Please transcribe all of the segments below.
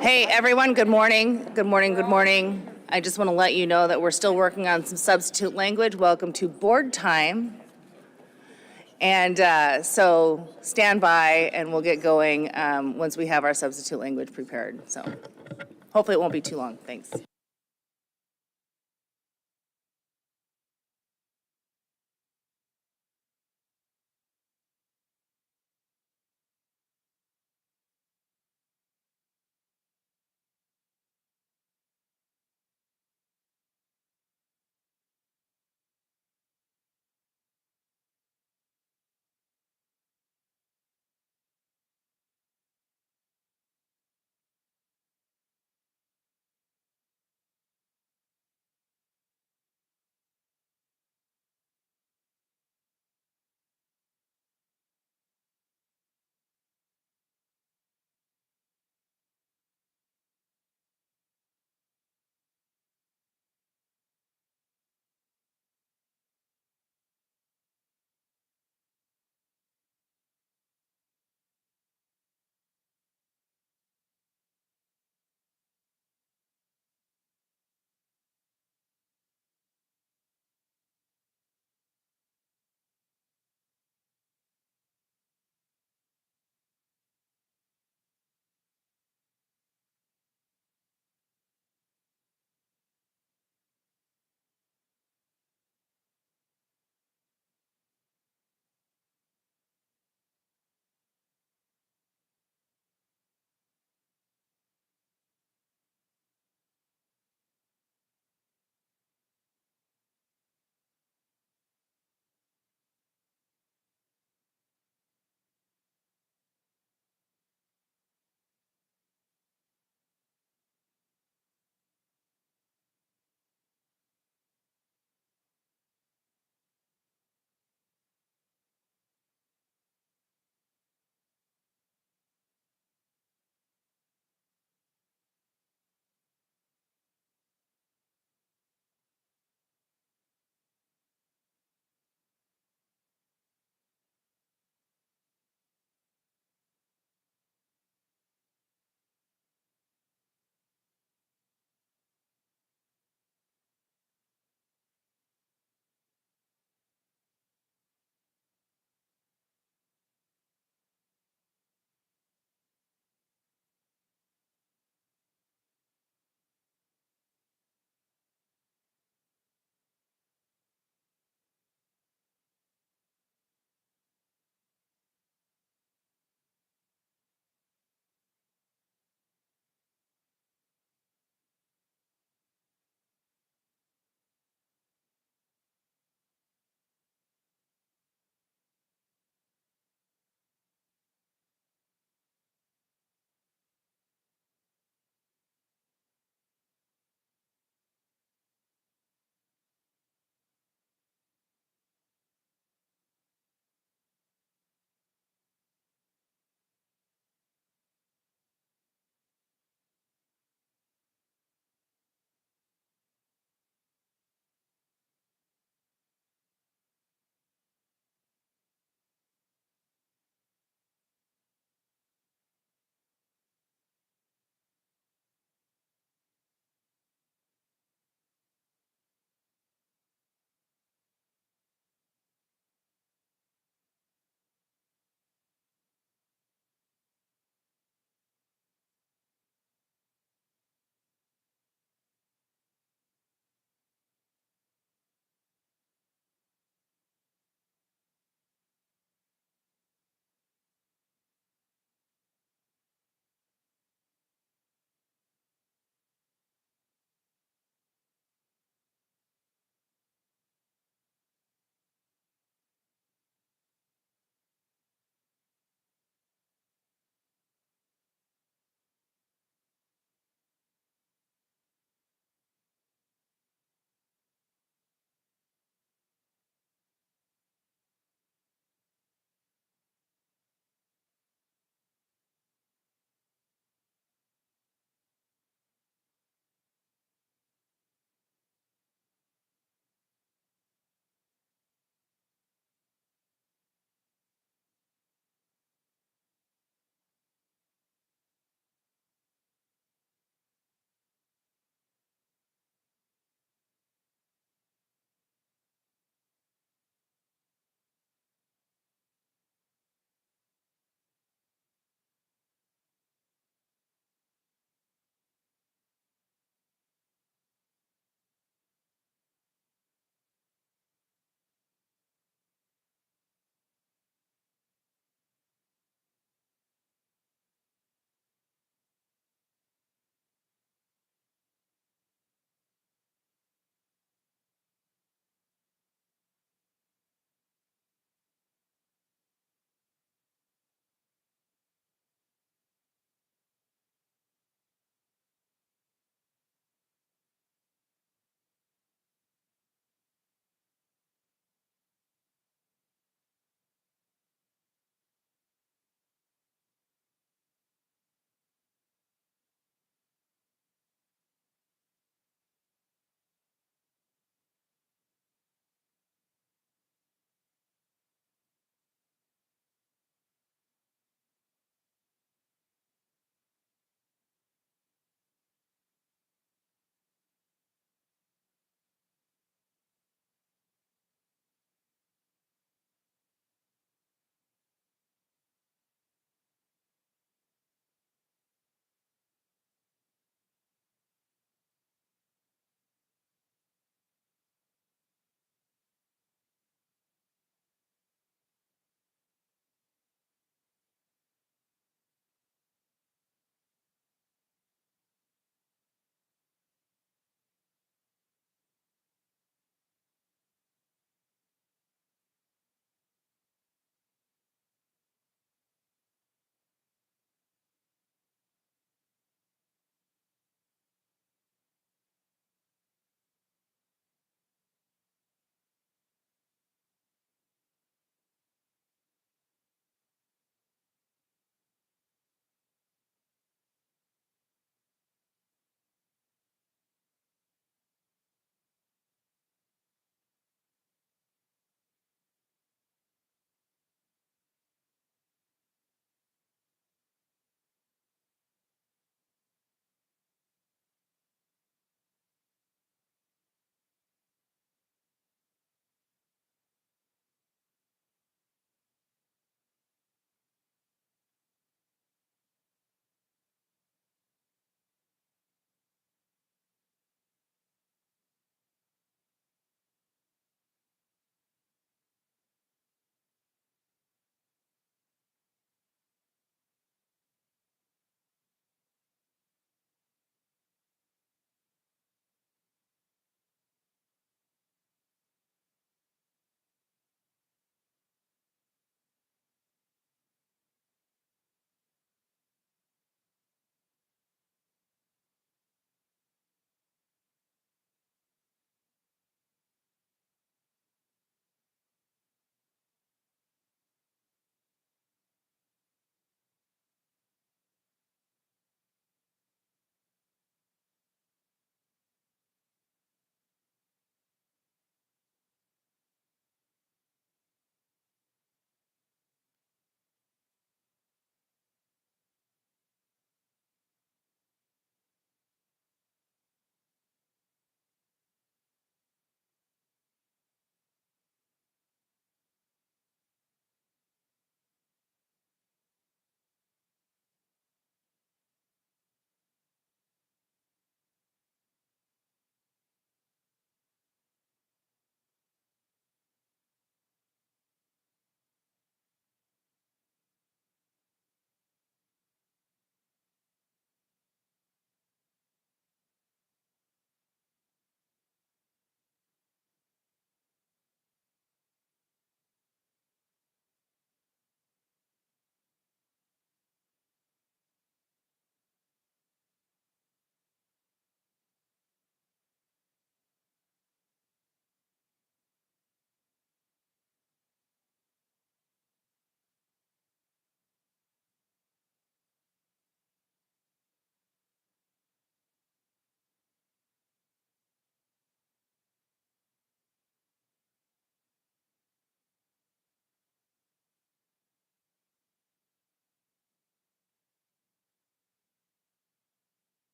Hey everyone, good morning. Good morning, good morning. I just want to let you know that we're still working on some substitute language. Welcome to board time. And so stand by and we'll get going once we have our substitute language prepared. So hopefully it won't be too long. Thanks.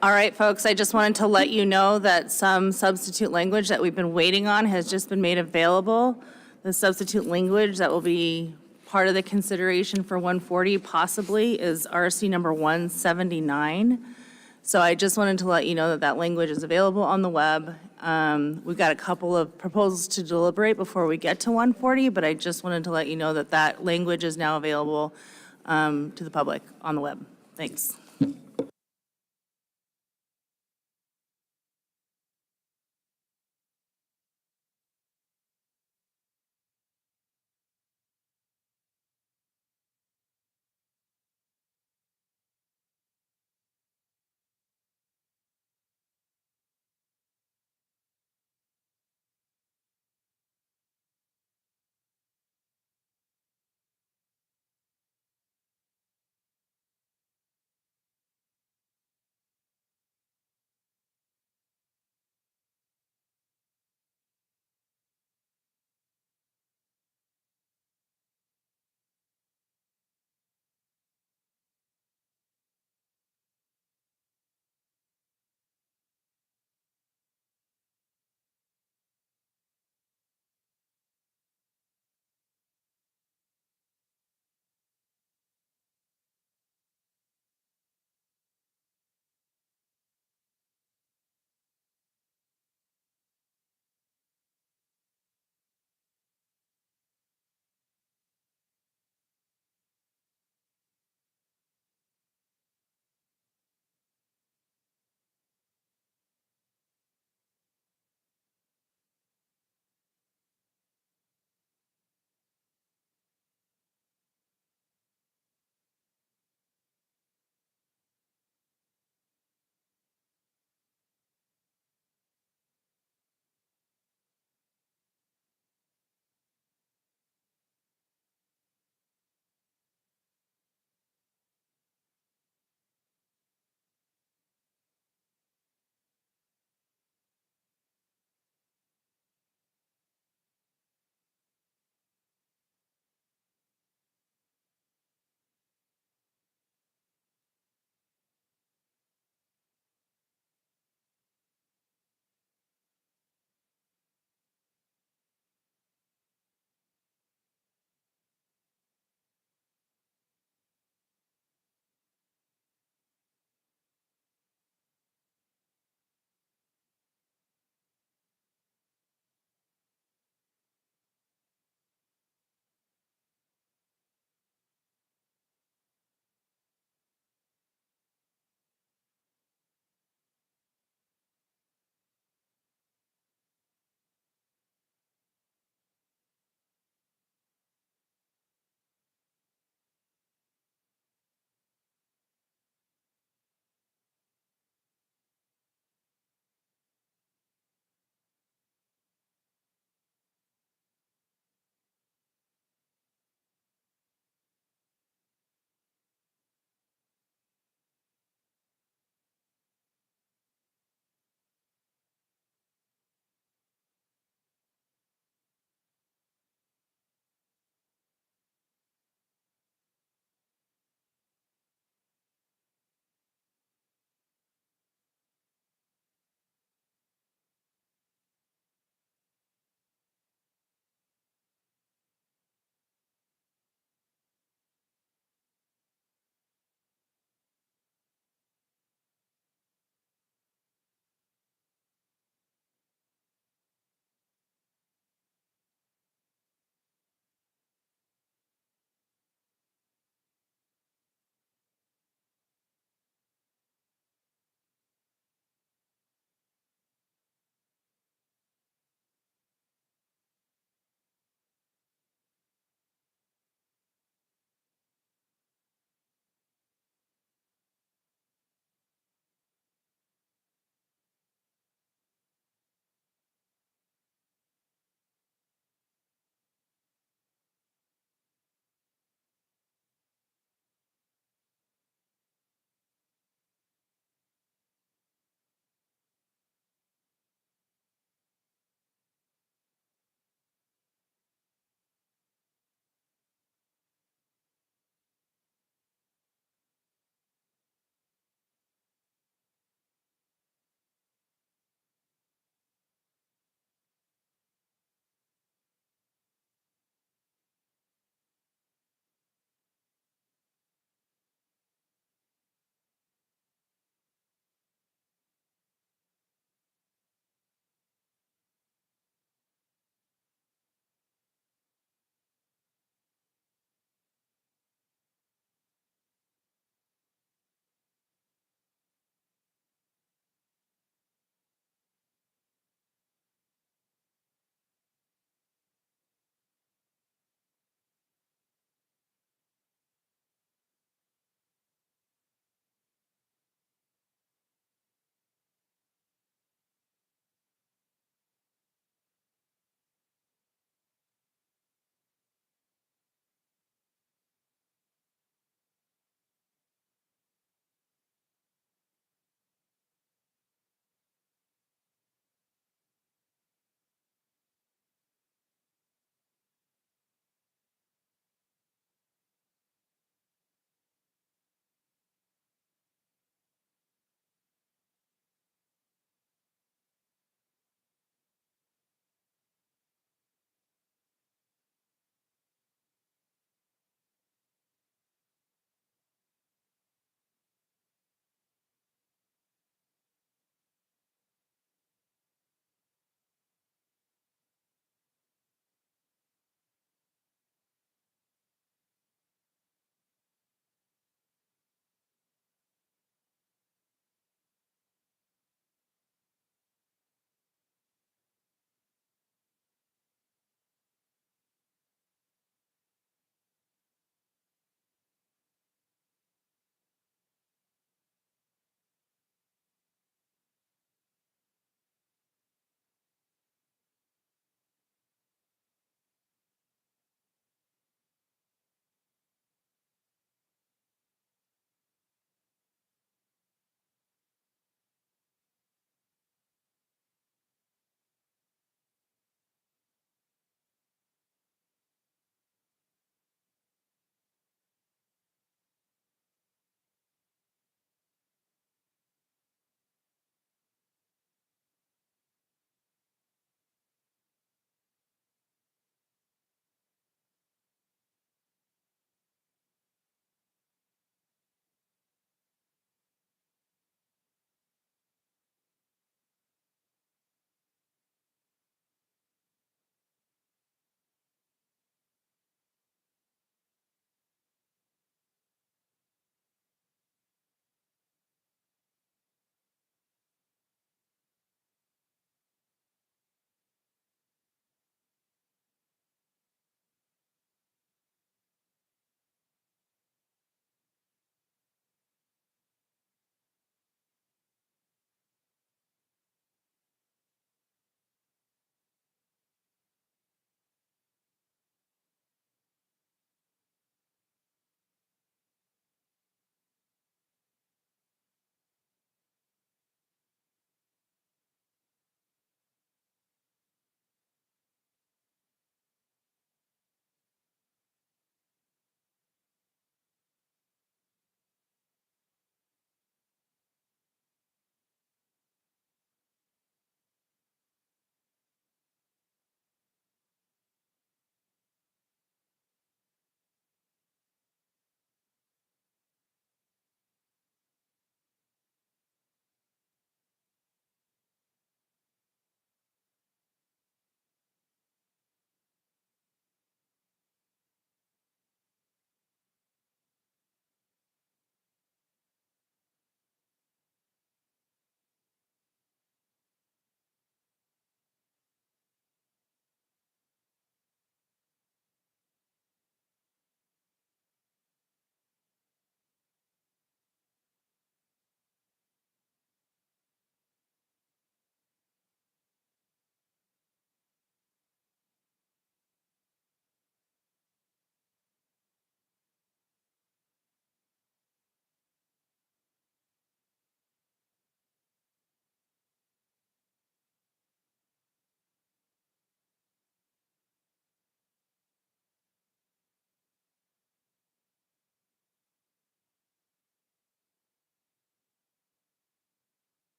All right, folks, I just wanted to let you know that some substitute language that we've been waiting on has just been made available. The substitute language that will be part of the consideration for 140 possibly is RC number 179. So I just wanted to let you know that that language is available on the web. We've got a couple of proposals to deliberate before we get to 140, but I just wanted to let you know that that language is now available to the public on the web. Thanks.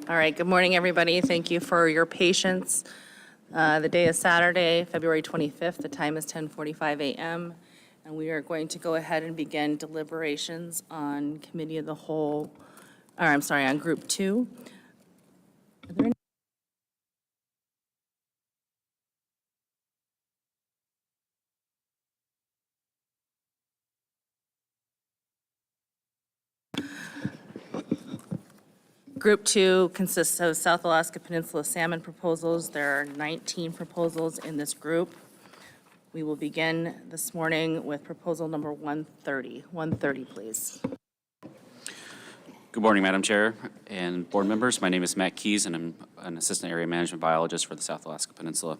All right, good morning, everybody. Thank you for your patience. The day is Saturday, February 25th. The time is 10:45 a.m. And we are going to go ahead and begin deliberations on Committee of the Whole, or I'm sorry, on Group 2. Are there any- Group 2 consists of South Alaska Peninsula salmon proposals. There are 19 proposals in this group. We will begin this morning with proposal number 130. 130, please. Good morning, Madam Chair and board members. My name is Matt Keys, and I'm an Assistant Area Management Biologist for the South Alaska Peninsula.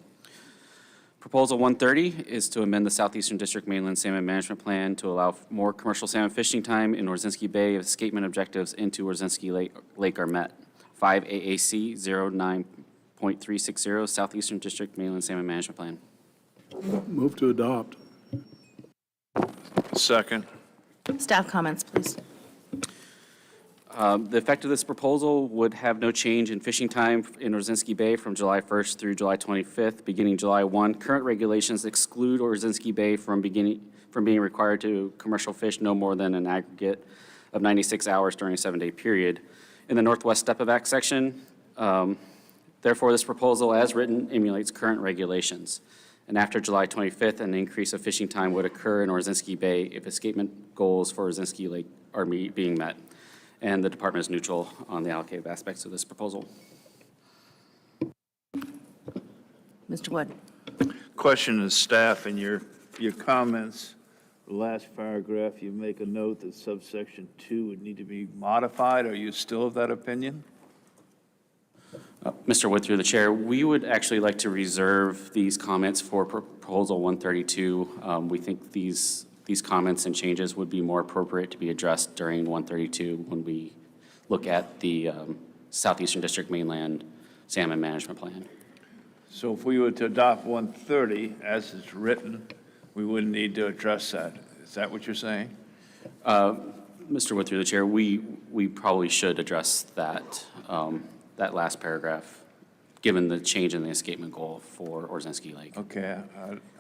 Proposal 130 is to amend the Southeastern District Mainland Salmon Management Plan to allow more commercial salmon fishing time in Orzinski Bay if escapement objectives into Orzinski Lake are met. 5 AAC 09.360 Southeastern District Mainland Salmon Management Plan. Move to adopt. Second. Staff comments, please. The effect of this proposal would have no change in fishing time in Orzinski Bay from July 1st through July 25th, beginning July 1. Current regulations exclude Orzinski Bay from being required to commercial fish no more than an aggregate of 96 hours during a 7-day period. In the Northwest Stepovac section, therefore, this proposal, as written, emulates current regulations. And after July 25th, an increase of fishing time would occur in Orzinski Bay if escapement goals for Orzinski Lake are being met. And the department is neutral on the allocative aspects of this proposal. Mr. Wood. Question to staff. In your comments, the last paragraph, you make a note that subsection 2 would need to be modified. Are you still of that opinion? Mr. Wood, through the chair, we would actually like to reserve these comments for proposal 132. We think these comments and changes would be more appropriate to be addressed during 132 when we look at the Southeastern District Mainland Salmon Management Plan. So if we were to adopt 130 as it's written, we wouldn't need to address that. Is that what you're saying? Mr. Wood, through the chair, we probably should address that, that last paragraph, given the change in the escapement goal for Orzinski Lake. Okay,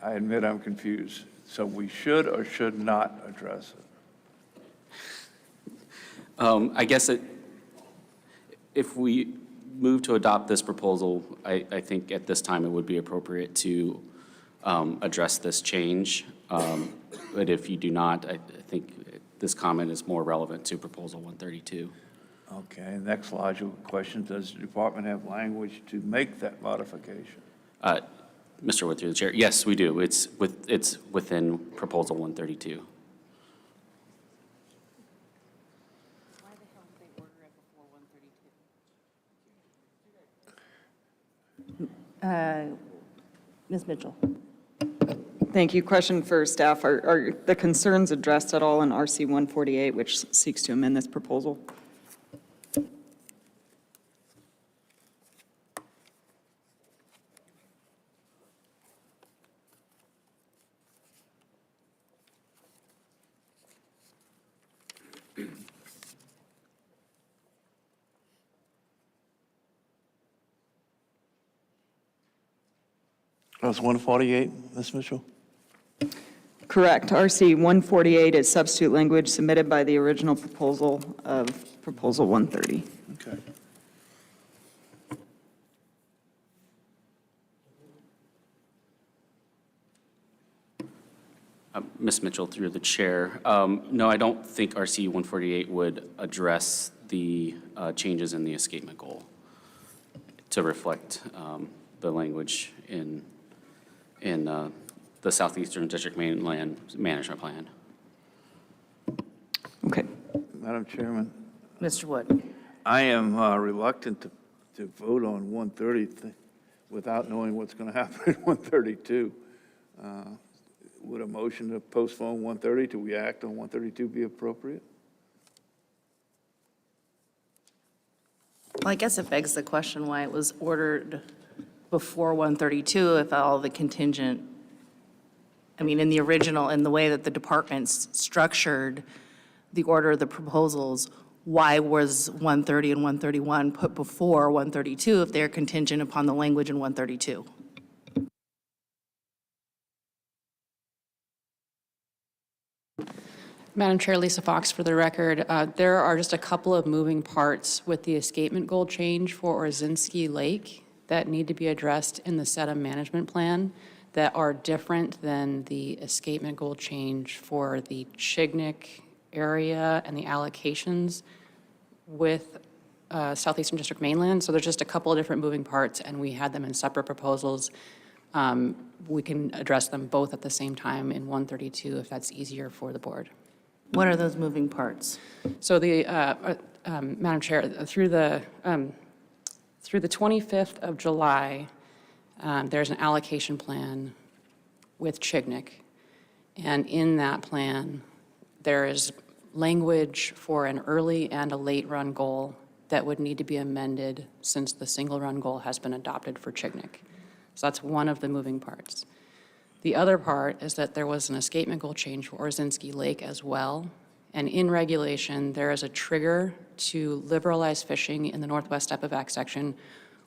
I admit I'm confused. So we should or should not address it? I guess if we move to adopt this proposal, I think at this time it would be appropriate to address this change. But if you do not, I think this comment is more relevant to proposal 132. Okay, next logical question, does the department have language to make that modification? Mr. Wood, through the chair, yes, we do. It's within proposal 132. Why the hell did they order it before 132? Ms. Mitchell. Thank you. Question for staff. Are the concerns addressed at all in RC 148, which seeks to amend this proposal? That's 148, Ms. Mitchell? Correct. RC 148 is substitute language submitted by the original proposal of proposal 130. Okay. Ms. Mitchell, through the chair, no, I don't think RC 148 would address the changes in the escapement goal to reflect the language in the Southeastern District Mainland Management Plan. Okay. Madam Chairman, Mr. Wood. I am reluctant to vote on 130 without knowing what's going to happen at 132. Would a motion to postpone 130 till we act on 132 be appropriate? Well, I guess it begs the question why it was ordered before 132 if all the contingent, I mean, in the original, in the way that the department's structured the order of the proposals, why was 130 and 131 put before 132 if they're contingent upon the language in 132? Madam Chair, Lisa Fox for the record. There are just a couple of moving parts with the escapement goal change for Orzinski Lake that need to be addressed in the sedum management plan that are different than the escapement goal change for the Chignik area and the allocations with Southeastern District mainland. So there's just a couple of different moving parts, and we had them in separate proposals. We can address them both at the same time in 132 if that's easier for the board. What are those moving parts? So the, Madam Chair, through the 25th of July, there's an allocation plan with Chignik. And in that plan, there is language for an early and a late run goal that would need to be amended since the single run goal has been adopted for Chignik. So that's one of the moving parts. The other part is that there was an escapement goal change for Orzinski Lake as well. And in regulation, there is a trigger to liberalize fishing in the Northwest Epivac section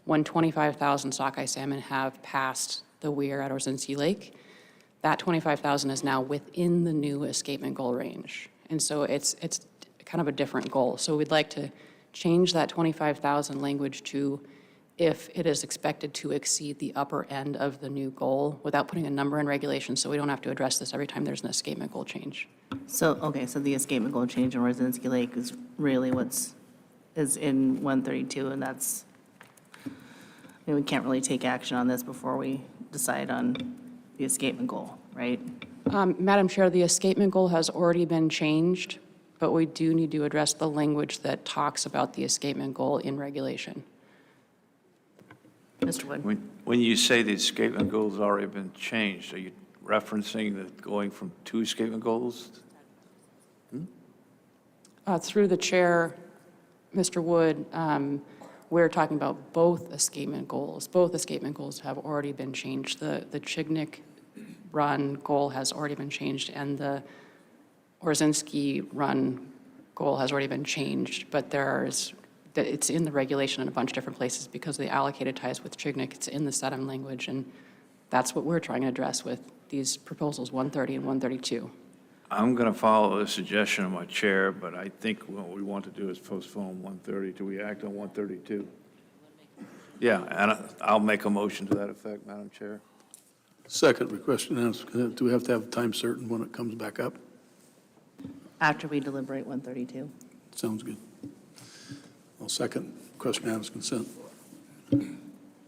when 25,000 sockeye salmon have passed the weir at Orzinski Lake. That 25,000 is now within the new escapement goal range. And so it's kind of a different goal. So we'd like to change that 25,000 language to if it is expected to exceed the upper end of the new goal without putting a number in regulation, so we don't have to address this every time there's an escapement goal change. So, okay, so the escapement goal change in Orzinski Lake is really is in 132, and that's, I mean, we can't really take action on this before we decide on the escapement goal, right? Madam Chair, the escapement goal has already been changed, but we do need to address the language that talks about the escapement goal in regulation. Mr. Wood? When you say the escapement goals already been changed, are you referencing that going from 2 escapement goals? Through the chair, Mr. Wood, we're talking about both escapement goals. Both escapement goals have already been changed. The Chignik run goal has already been changed, and the Orzinski run goal has already been changed, but it's in the regulation in a bunch of different places because of the allocated ties with Chignik. It's in the sedum language, and that's what we're trying to address with these proposals 130 and 132. I'm going to follow the suggestion of my chair, but I think what we want to do is postpone 130 till we act on 132. Yeah, and I'll make a motion to that effect, Madam Chair. Second request and answer. Do we have to have time certain when it comes back up? After we deliberate 132. Sounds good. I'll second question and answer consent.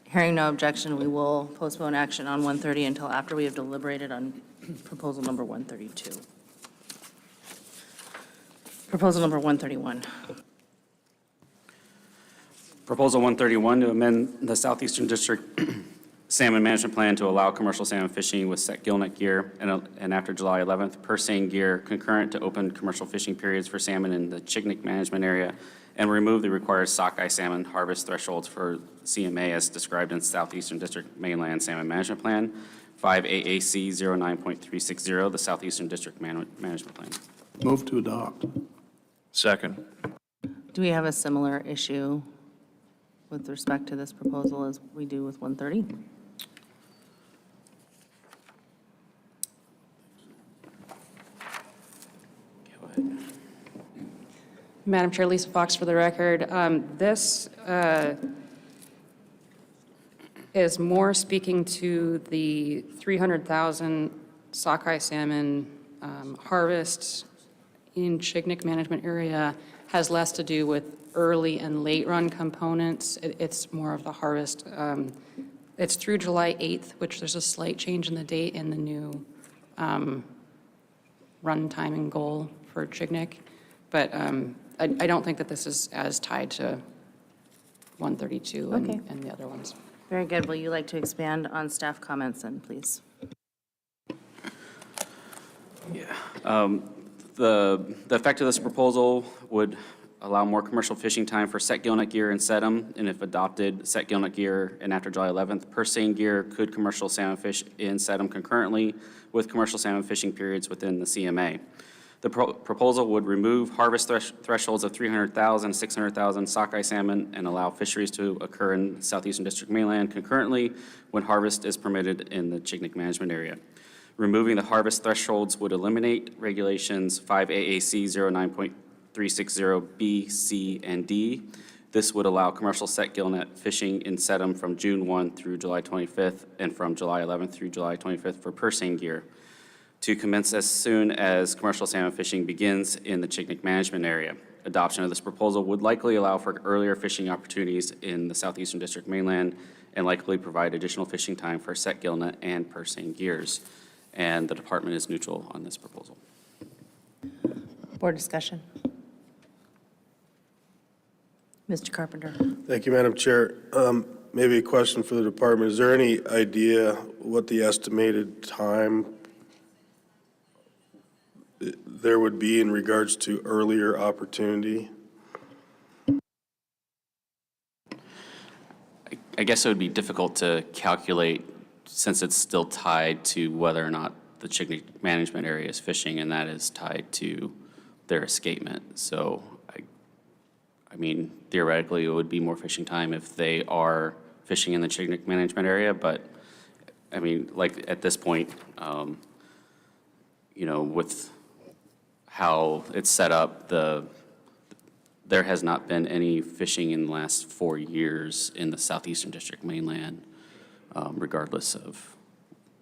Hearing no objection, we will postpone action on 130 until after we have deliberated on proposal number 132. Proposal number 131. Proposal 131 to amend the Southeastern District Salmon Management Plan to allow commercial salmon fishing with set gillnet gear and after July 11th, per seine gear concurrent to open commercial fishing periods for salmon in the Chignik management area, and remove the required sockeye salmon harvest thresholds for CMA as described in Southeastern District Mainland Salmon Management Plan, 5 AAC 09.360, the Southeastern District Management Plan. Move to adopt. Second. Do we have a similar issue with respect to this proposal as we do with 130? Madam Chair, Lisa Fox for the record. This is more speaking to the 300,000 sockeye salmon harvest in Chignik management area, has less to do with early and late run components. It's more of the harvest. It's through July 8th, which there's a slight change in the date in the new run timing goal for Chignik. But I don't think that this is as tied to 132 Okay. and the other ones. Very good. Will you like to expand on staff comments then, please? The effect of this proposal would allow more commercial fishing time for set gillnet gear and sedum, and if adopted, set gillnet gear and after July 11th, per seine gear could commercial salmon fish in sedum concurrently with commercial salmon fishing periods within the CMA. The proposal would remove harvest thresholds of 300,000, 600,000 sockeye salmon and allow fisheries to occur in Southeastern District mainland concurrently when harvest is permitted in the Chignik management area. Removing the harvest thresholds would eliminate regulations 5 AAC 09.360B, C, and D. This would allow commercial set gillnet fishing in sedum from June 1 through July 25th and from July 11th through July 25th for purse seine gear to commence as soon as commercial salmon fishing begins in the Chignik management area. Adoption of this proposal would likely allow for earlier fishing opportunities in the Southeastern District mainland and likely provide additional fishing time for set gillnet and purse seine gears. And the department is neutral on this proposal. Board discussion. Mr. Carpenter. Thank you, Madam Chair. Maybe a question for the department. Is there any idea what the estimated time there would be in regards to earlier opportunity? I guess it would be difficult to calculate since it's still tied to whether or not the Chignik management area is fishing, and that is tied to their escapement. So, I mean, theoretically, it would be more fishing time if they are fishing in the Chignik management area, but, I mean, like, at this point, you know, with how it's set up, there has not been any fishing in the last 4 years in the Southeastern District mainland, regardless of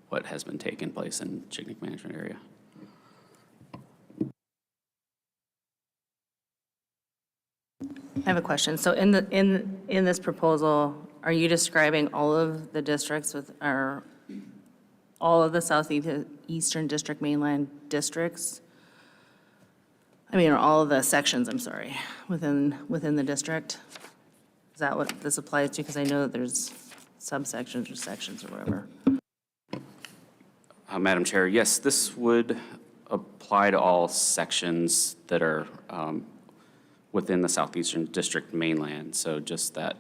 what has been taking place in Chignik management area. I have a question. So in this proposal, are you describing all of the districts or all of the Southeastern District mainland districts? I mean, or all of the sections, I'm sorry, within the district? Is that what this applies to? Because I know that there's subsections or sections or whatever. Madam Chair, yes, this would apply to all sections that are within the Southeastern District mainland. So just that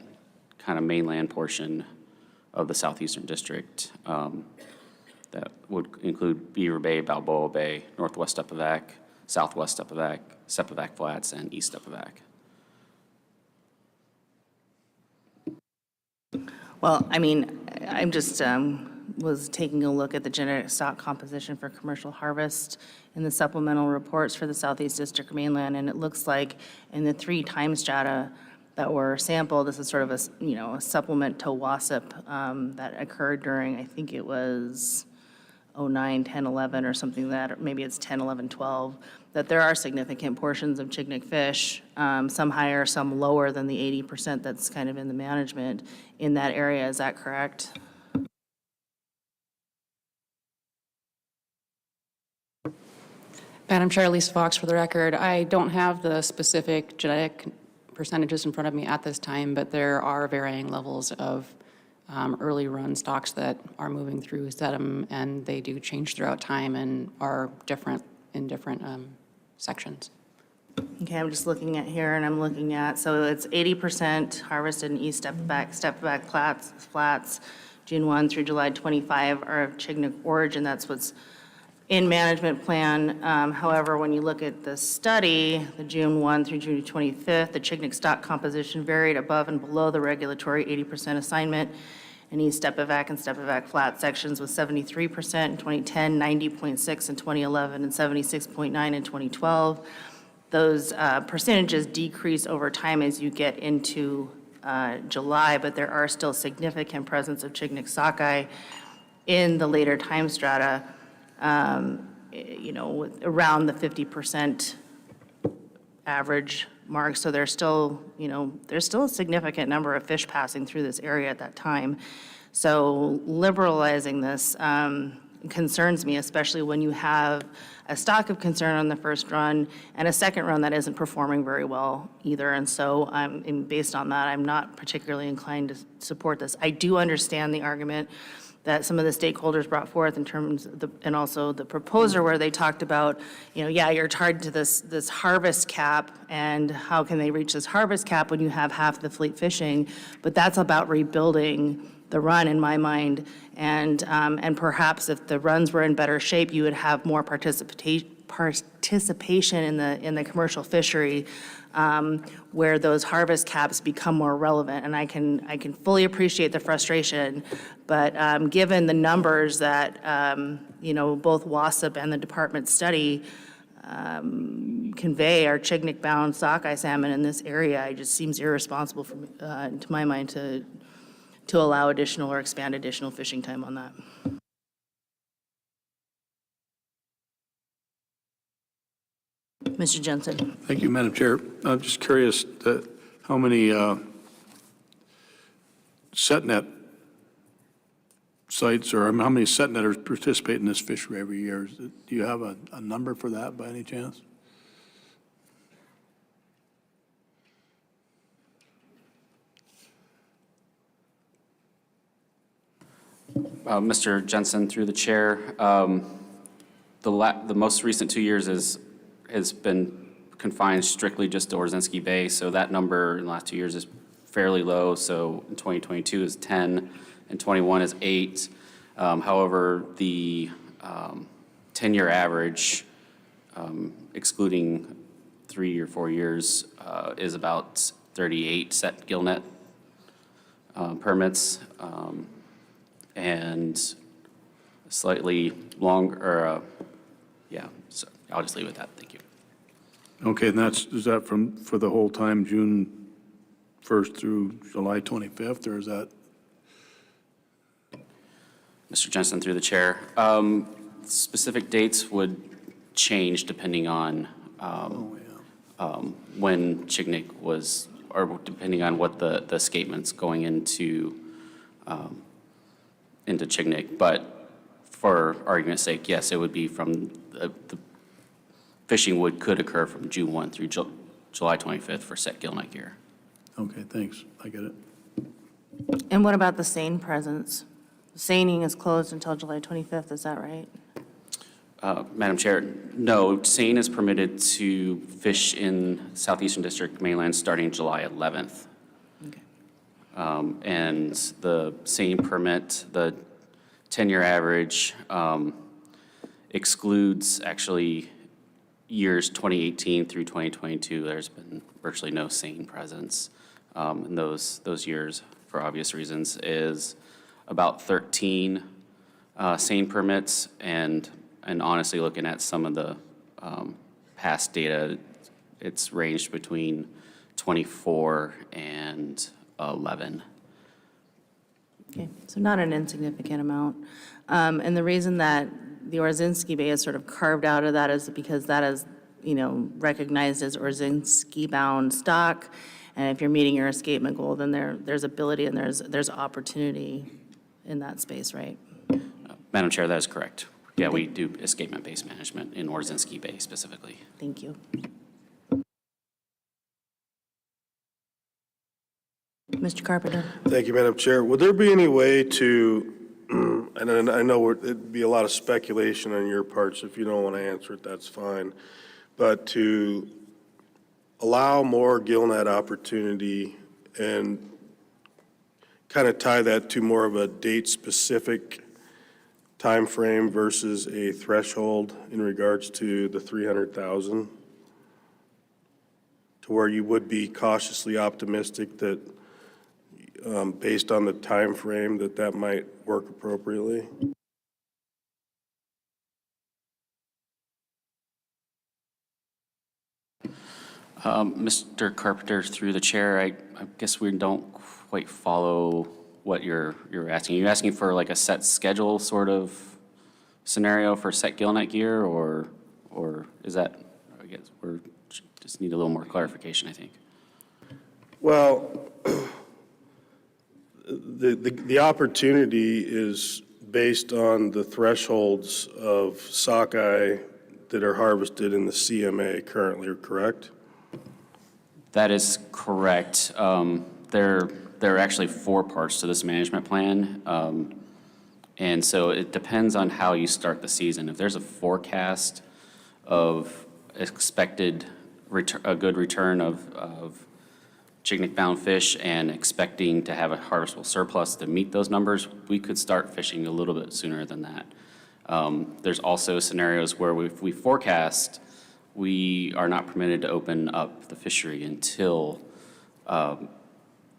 kind of mainland portion of the Southeastern District that would include Beaver Bay, Balboa Bay, Northwest Upavac, Southwest Upavac, Sepavac Flats, and East Upavac. Well, I mean, I'm just was taking a look at the genetic stock composition for commercial harvest in the supplemental reports for the Southeast District mainland, and it looks like in the 3 time strata that were sampled, this is sort of a, you know, a supplement to WASP that occurred during, I think it was 09, 10, 11 or something that, or maybe it's 10, 11, 12, that there are significant portions of Chignik fish, some higher, some lower than the 80% that's kind of in the management in that area. Is that correct? Madam Chair, Lisa Fox for the record. I don't have the specific genetic percentages in front of me at this time, but there are varying levels of early run stocks that are moving through sedum, and they do change throughout time and are different in different sections. Okay, I'm just looking at here, and I'm looking at, so it's 80% harvested in East Stepback flats, June 1 through July 25 are of Chignik origin. That's what's in management plan. However, when you look at the study, the June 1 through June 25th, the Chignik stock composition varied above and below the regulatory 80% assignment in East Stepavac and Stepavac flat sections with 73% in 2010, 90.6 in 2011, and 76.9 in 2012. Those percentages decrease over time as you get into July, but there are still significant presence of Chignik sockeye in the later time strata, you know, around the 50% average mark. So there's still, you know, there's still a significant number of fish passing through this area at that time. So liberalizing this concerns me, especially when you have a stock of concern on the first run and a second run that isn't performing very well either. And so based on that, I'm not particularly inclined to support this. I do understand the argument that some of the stakeholders brought forth in terms of and also the proposer where they talked about, you know, yeah, you're tied to this harvest cap, and how can they reach this harvest cap when you have half the fleet fishing? But that's about rebuilding the run in my mind, and perhaps if the runs were in better shape, you would have more participation participation in the commercial fishery, where those harvest caps become more relevant. And I can fully appreciate the frustration, but given the numbers that, both WASP and the department study convey our Chignik-bound sockeye salmon in this area, it just seems irresponsible to my mind to allow additional or expand additional fishing time on that. Mr. Jensen. Thank you, Madam Chair. I'm just curious how many setnet sites or how many setnetters participate in this fishery every year? Do you have a number for that by any chance? Mr. Jensen, through the chair, the most recent 2 years has been confined strictly just to Orzinski Bay, so that number in the last 2 years is fairly low. So in 2022 is 10, and 21 is 8. However, the 10-year average, excluding 3 or 4 years, is about 38 set gillnet permits, and slightly longer, so I'll just leave it at that. Thank you. Okay, and is that for the whole time, June 1st through July 25th, or is that? Mr. Jensen, through the chair. Specific dates would change depending on when Chignik was, or depending on what the escapement's going into Chignik. But for argument's sake, yes, it would be from the fishing could occur from June 1 through July 25th for set gillnet gear. Okay, thanks. I get it. And what about the seine presence? Seining is closed until July 25th, is that right? Madam Chair, no, seine is permitted to fish in Southeastern District mainland starting July 11th. Okay. And the seine permit, the 10-year average, excludes actually years 2018 through 2022. There's been virtually no seine presence in those years, for obvious reasons, is about 13 seine permits, and honestly, looking at some of the past data, it's ranged between 24 and 11. Okay, so not an insignificant amount. And the reason that the Orzinski Bay is sort of carved out of that is because that is, recognized as Orzinski-bound stock. And if you're meeting your escapement goal, then there's ability and there's opportunity in that space, right? Madam Chair, that is correct. Yeah, we do escapement-based management in Orzinski Bay specifically. Thank you. Mr. Carpenter. Thank you, Madam Chair. Would there be any way to, and I know it'd be a lot of speculation on your part, so if you don't want to answer it, that's fine, but to allow more gillnet opportunity and kind of tie that to more of a date-specific time frame versus a threshold in regards to the 300,000, to where you would be cautiously optimistic that based on the time frame that might work appropriately? Mr. Carpenter, through the chair, I guess we don't quite follow what you're asking. Are you asking for like a set schedule sort of scenario for set gillnet gear, or is that, I guess we're just need a little more clarification, I think. Well, the opportunity is based on the thresholds of sockeye that are harvested in the CMA currently, correct? That is correct. There are actually 4 parts to this management plan. And so it depends on how you start the season. If there's a forecast of expected a good return of Chignik-bound fish and expecting to have a harvestable surplus to meet those numbers, we could start fishing a little bit sooner than that. There's also scenarios where if we forecast, we are not permitted to open up the fishery until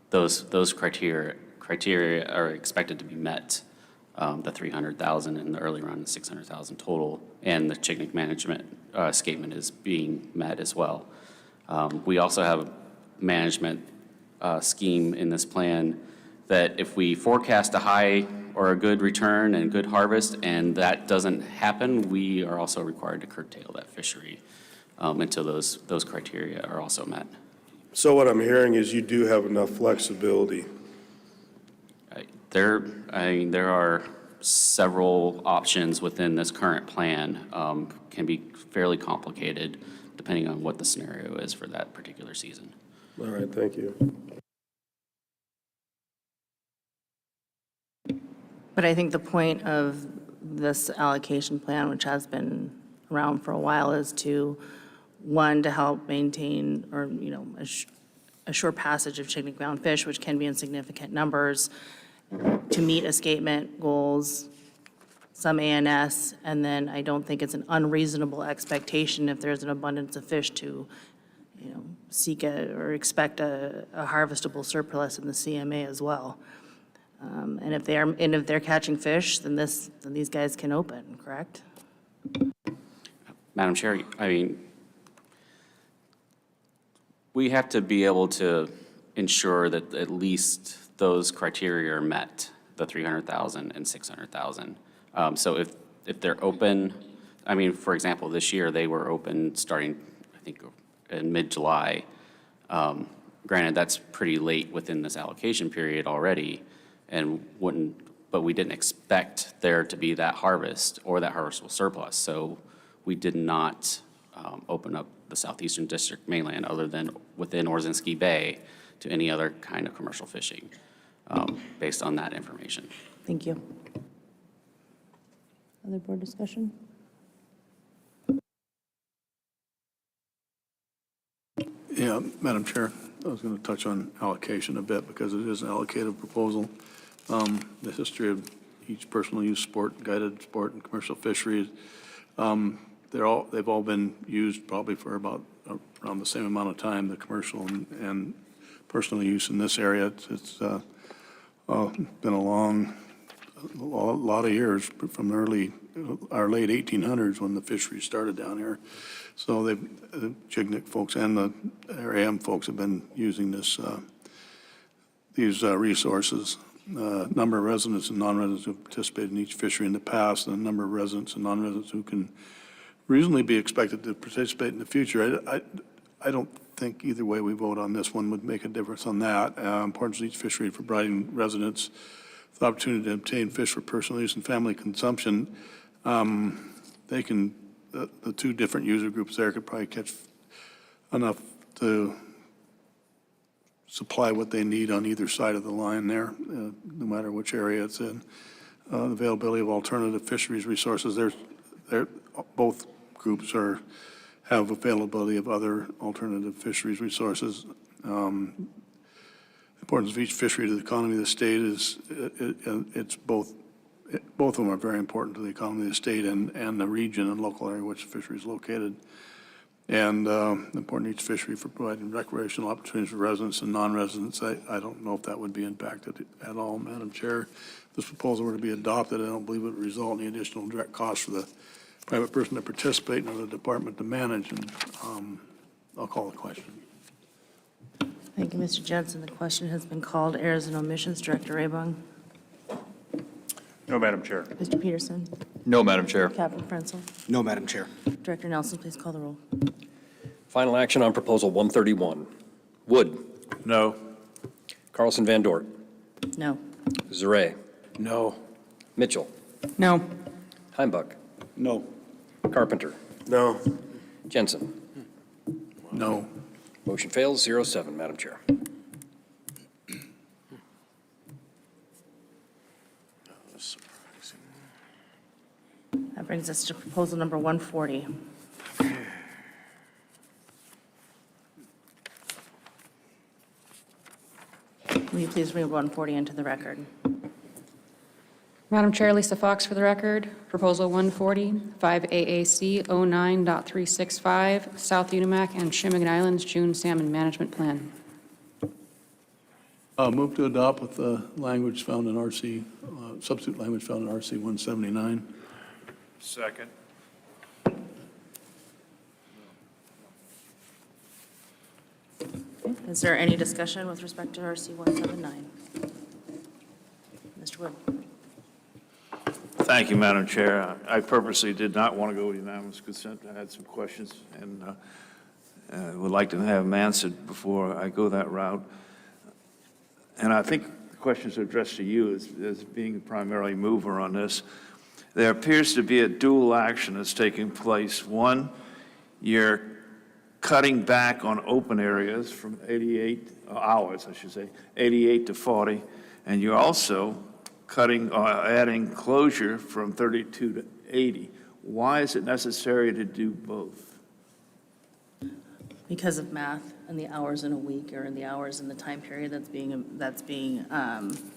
those criteria are expected to be met. The 300,000 in the early run, the 600,000 total, and the Chignik management escapement is being met as well. We also have a management scheme in this plan that if we forecast a high or a good return and good harvest and that doesn't happen, we are also required to curtail that fishery until those criteria are also met. So what I'm hearing is you do have enough flexibility. There are several options within this current plan. Can be fairly complicated depending on what the scenario is for that particular season. All right, thank you. But I think the point of this allocation plan, which has been around for a while, is to, one, to help maintain or, assure passage of Chignik-bound fish, which can be in significant numbers, to meet escapement goals, some ANS, and then I don't think it's an unreasonable expectation if there's an abundance of fish to, seek or expect a harvestable surplus in the CMA as well. And if they're catching fish, then these guys can open, correct? Madam Chair, we have to be able to ensure that at least those criteria are met, the 300,000 and 600,000. So if they're open, for example, this year they were open starting, I think, in mid-July. Granted, that's pretty late within this allocation period already, but we didn't expect there to be that harvest or that harvestable surplus. So we did not open up the Southeastern District mainland other than within Orzinski Bay to any other kind of commercial fishing based on that information. Thank you. Other board discussion? Yeah, Madam Chair, I was going to touch on allocation a bit because it is an allocated proposal. The history of each personal use sport, guided sport, and commercial fisheries, they've all been used probably for about around the same amount of time, the commercial and personal use in this area. It's been a lot of years from our late 1800s when the fishery started down here. So the Chignik folks and the AM folks have been using these resources. Number of residents and non-residents who participated in each fishery in the past, and the number of residents and non-residents who can reasonably be expected to participate in the future. I don't think either way we vote on this one would make a difference on that. Importance of each fishery for providing residents the opportunity to obtain fish for personal use and family consumption. The two different user groups there could probably catch enough to supply what they need on either side of the line there, no matter which area it's in. The availability of alternative fisheries resources, both groups have availability of other alternative fisheries resources. Importance of each fishery to the economy of the state it's both of them are very important to the economy of the state and the region and local area in which the fishery is located. And important each fishery for providing recreational opportunities for residents and non-residents. I don't know if that would be impacted at all, Madam Chair. If this proposal were to be adopted, I don't believe it would result in any additional direct costs for the private person to participate nor the department to manage. And I'll call the question. Thank you, Mr. Jensen. The question has been called. Errors and omissions, Director Raybung. No, Madam Chair. Mr. Peterson. No, Madam Chair. Captain Frenzel. No, Madam Chair. Director Nelson, please call the roll. Final action on Proposal 131. Wood. No. Carlson Van Dort. No. Zaret. No. Mitchell. No. Heimbach. No. Carpenter. No. Jensen. No. Motion fails, 0-7, Madam Chair. That brings us to proposal number 140. Will you please read 140 into the record? Madam Chair, Lisa Fox for the record. Proposal 140, 5 AAC 09.365, South Unimac and Chignik Islands June Salmon Management Plan. Move to adopt with the language found in RC, substitute language found in RC 179. Second. Is there any discussion with respect to RC 179? Mr. Wood? Thank you, Madam Chair. I purposely did not want to go with unanimous consent. I had some questions and would like to have them answered before I go that route. And I think the questions are addressed to you as being primarily mover on this. There appears to be a dual action that's taking place. One, you're cutting back on open areas from 88 hours, I should say, 88 to 40, and you're also adding closure from 32 to 80. Why is it necessary to do both? Because of math and the hours in a week or in the hours in the time period that's being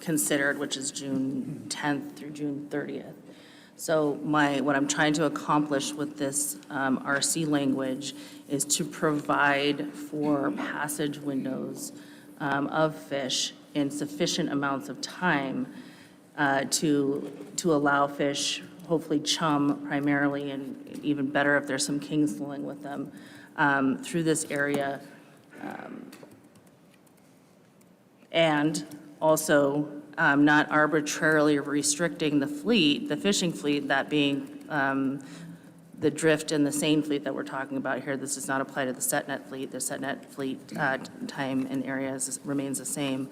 considered, which is June 10th through June 30th. So what I'm trying to accomplish with this RC language is to provide for passage windows of fish in sufficient amounts of time to allow fish, hopefully chum primarily, and even better if there's some king swimming with them, through this area. And also not arbitrarily restricting the fleet, the fishing fleet, that being the drift and the seine fleet that we're talking about here. This does not apply to the set net fleet. The set net fleet time and areas remains the same.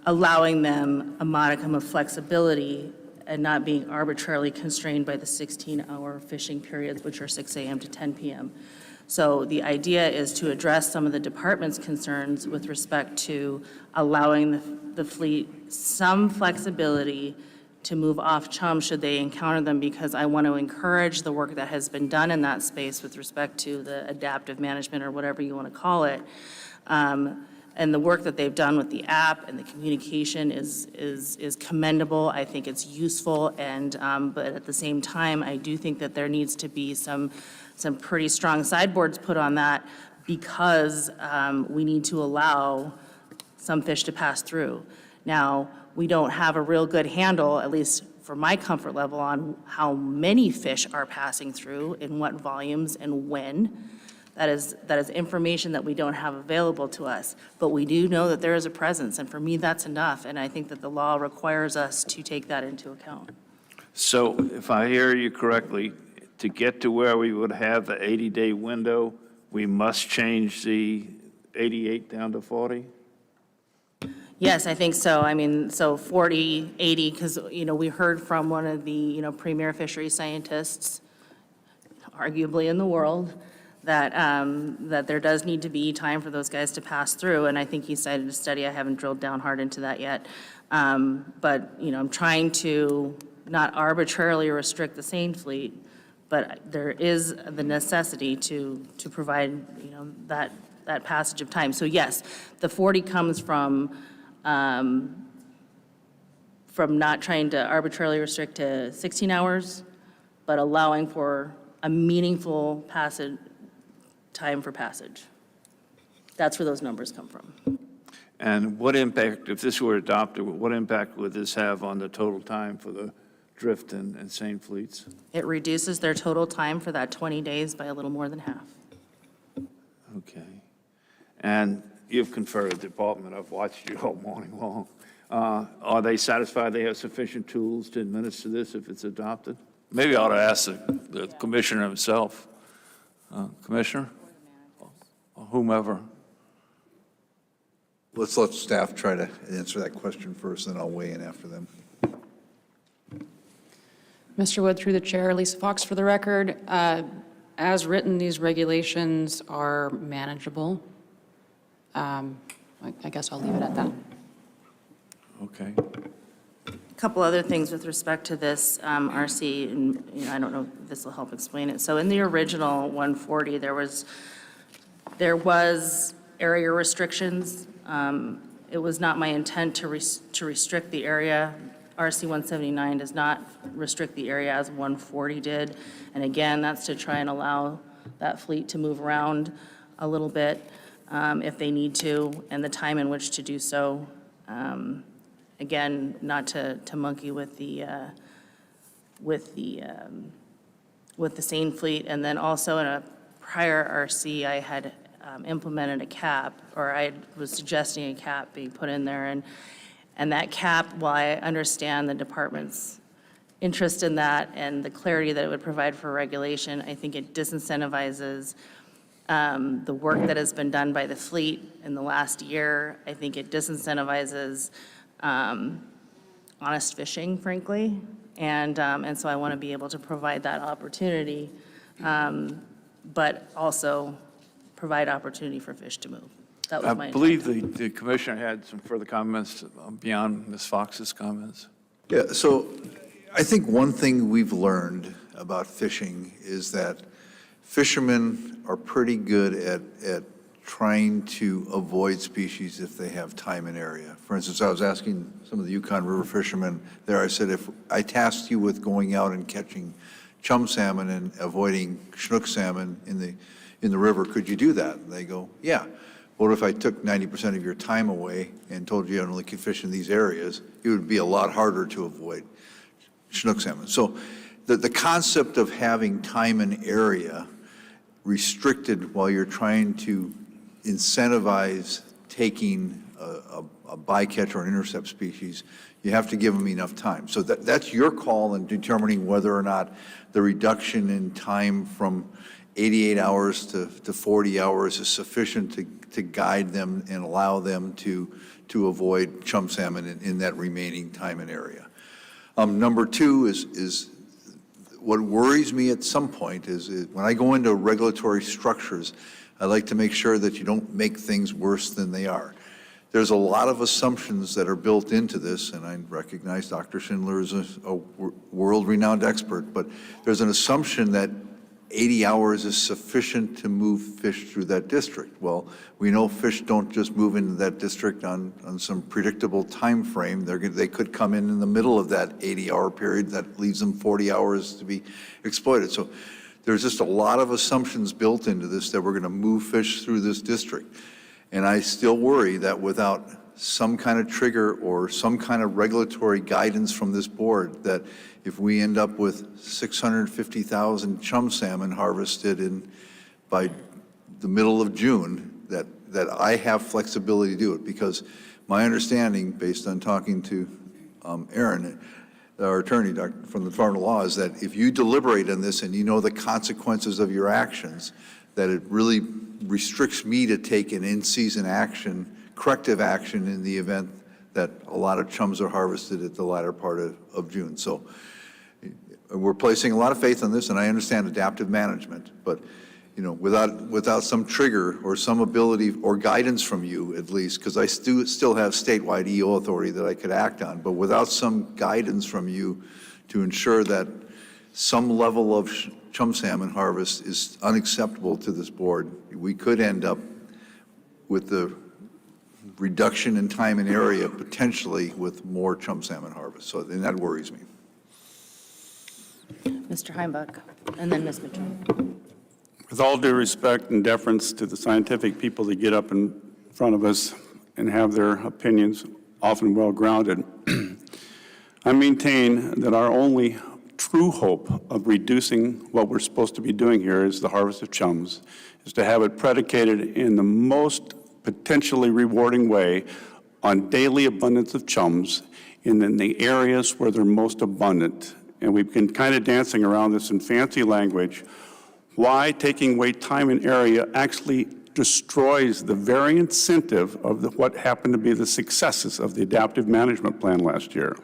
Allowing them a modicum of flexibility and not being arbitrarily constrained by the 16-hour fishing periods, which are 6 a.m. to 10 p.m. So the idea is to address some of the department's concerns with respect to allowing the fleet some flexibility to move off chum should they encounter them, because I want to encourage the work that has been done in that space with respect to the adaptive management or whatever you want to call it. And the work that they've done with the app and the communication is commendable. I think it's useful, and but at the same time, I do think that there needs to be some pretty strong sideboards put on that, because we need to allow some fish to pass through. Now, we don't have a real good handle, at least for my comfort level, on how many fish are passing through, in what volumes and when. That is information that we don't have available to us. But we do know that there is a presence, and for me, that's enough. And I think that the law requires us to take that into account. So if I hear you correctly, to get to where we would have the 80-day window, we must change the 88 down to 40? Yes, I think so. I mean, so 40, 80, because, we heard from one of the, premier fishery scientists, arguably in the world, that there does need to be time for those guys to pass through. And I think he cited a study. I haven't drilled down hard into that yet. But, I'm trying to not arbitrarily restrict the seine fleet, but there is the necessity to provide, that passage of time. So yes, the 40 comes from not trying to arbitrarily restrict to 16 hours, but allowing for a meaningful time for passage. That's where those numbers come from. And what impact, if this were adopted, what impact would this have on the total time for the drift and seine fleets? It reduces their total time for that 20 days by a little more than half. Okay. And you've conferred with the department. I've watched you all morning long. Are they satisfied they have sufficient tools to administer this if it's adopted? Maybe I ought to ask the commissioner himself. Commissioner? Or whomever. Let's let staff try to answer that question first, then I'll weigh in after them. Mr. Wood, through the chair, Lisa Fox for the record. As written, these regulations are manageable. I guess I'll leave it at that. Okay. A couple other things with respect to this RC, and I don't know if this will help explain it. So in the original 140, there was area restrictions. It was not my intent to restrict the area RC 179 does not restrict the area as 140 did. And again, that's to try and allow that fleet to move around a little bit if they need to, and the time in which to do so. Again, not to monkey with the seine fleet. And then also in a prior RC, I had implemented a cap, or I was suggesting a cap being put in there. And that cap, while I understand the department's interest in that and the clarity that it would provide for regulation, I think it disincentivizes the work that has been done by the fleet in the last year. I think it disincentivizes honest fishing, frankly. And so I want to be able to provide that opportunity, but also provide opportunity for fish to move. That was my I believe the commissioner had some further comments beyond Ms. Fox's comments. Yeah, so I think one thing we've learned about fishing is that fishermen are pretty good at trying to avoid species if they have time and area. For instance, I was asking some of the Yukon River fishermen there, I said, if I tasked you with going out and catching chum salmon and avoiding Chinook salmon in the river, could you do that? And they go, yeah. What if I took 90% of your time away and told you I only could fish in these areas? It would be a lot harder to avoid Chinook salmon. So the concept of having time and area restricted while you're trying to incentivize taking a bycatch or an intercept species, you have to give them enough time. So that's your call in determining whether or not the reduction in time from 88 hours to 40 hours is sufficient to guide them and allow them to avoid chum salmon in that remaining time and area. Number two is what worries me at some point is when I go into regulatory structures, I like to make sure that you don't make things worse than they are. There's a lot of assumptions that are built into this, and I recognize Dr. Schindler is a world-renowned expert, but there's an assumption that 80 hours is sufficient to move fish through that district. Well, we know fish don't just move into that district on some predictable time frame. They could come in the middle of that 80-hour period that leaves them 40 hours to be exploited. So there's just a lot of assumptions built into this that we're going to move fish through this district. And I still worry that without some kind of trigger or some kind of regulatory guidance from this board, that if we end up with 650,000 chum salmon harvested by the middle of June, that I have flexibility to do it. Because my understanding, based on talking to Aaron, our attorney from the Department of Law, is that if you deliberate on this and you know the consequences of your actions, that it really restricts me to take an in-season action, corrective action in the event that a lot of chums are harvested at the latter part of June. So we're placing a lot of faith on this, and I understand adaptive management, but without some trigger or some ability or guidance from you, at least, because I still have statewide EO authority that I could act on, but without some guidance from you to ensure that some level of chum salmon harvest is unacceptable to this board, we could end up with the reduction in time and area potentially with more chum salmon harvest. So and that worries me. Mr. Heimbach, and then Ms. Mitchell. With all due respect and deference to the scientific people that get up in front of us and have their opinions often well-grounded, I maintain that our only true hope of reducing what we're supposed to be doing here is the harvest of chums, is to have it predicated in the most potentially rewarding way on daily abundance of chums in the areas where they're most abundant. And we've been kind of dancing around this in fancy language. Why taking away time and area actually destroys the very incentive of what happened to be the successes of the adaptive management plan last year.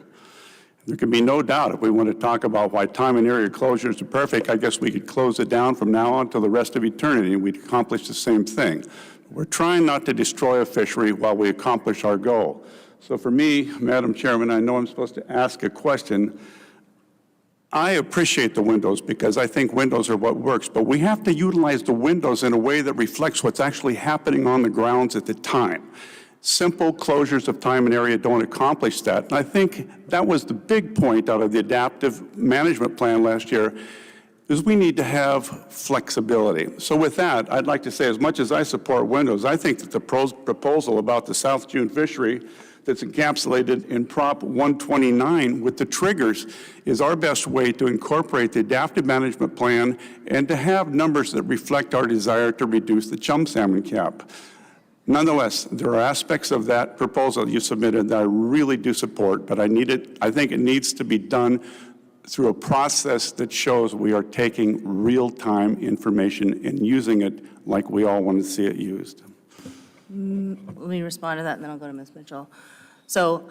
There can be no doubt if we want to talk about why time and area closures are perfect, I guess we could close it down from now on till the rest of eternity and we'd accomplish the same thing. We're trying not to destroy a fishery while we accomplish our goal. So for me, Madam Chairman, I know I'm supposed to ask a question. I appreciate the windows because I think windows are what works, but we have to utilize the windows in a way that reflects what's actually happening on the grounds at the time. Simple closures of time and area don't accomplish that. And I think that was the big point out of the adaptive management plan last year, is we need to have flexibility. So with that, I'd like to say, as much as I support windows, I think that the proposal about the South June fishery that's encapsulated in Prop 129 with the triggers is our best way to incorporate the adaptive management plan and to have numbers that reflect our desire to reduce the chum salmon cap. Nonetheless, there are aspects of that proposal you submitted that I really do support, but I think it needs to be done through a process that shows we are taking real-time information and using it like we all want to see it used. Let me respond to that, and then I'll go to Ms. Mitchell. So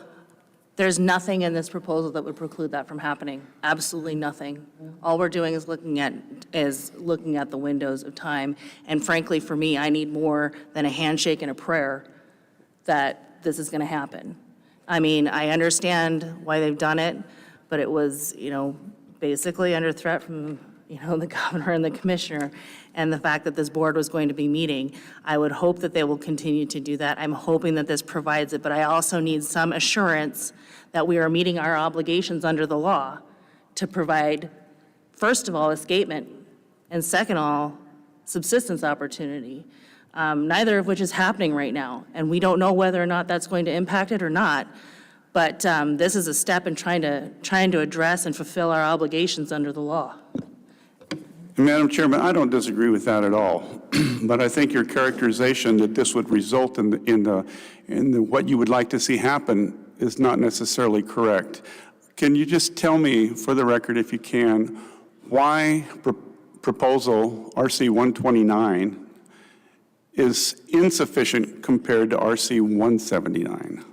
there's nothing in this proposal that would preclude that from happening. Absolutely nothing. All we're doing is looking at the windows of time. And frankly, for me, I need more than a handshake and a prayer that this is going to happen. I mean, I understand why they've done it, but it was, basically under threat from, the governor and the commissioner, and the fact that this board was going to be meeting. I would hope that they will continue to do that. I'm hoping that this provides it, but I also need some assurance that we are meeting our obligations under the law to provide, first of all, escapement, and second of all, subsistence opportunity, neither of which is happening right now. And we don't know whether or not that's going to impact it or not. But this is a step in trying to address and fulfill our obligations under the law. Madam Chairman, I don't disagree with that at all, but I think your characterization that this would result in what you would like to see happen is not necessarily correct. Can you just tell me, for the record, if you can, why proposal RC 129 is insufficient compared to RC 179?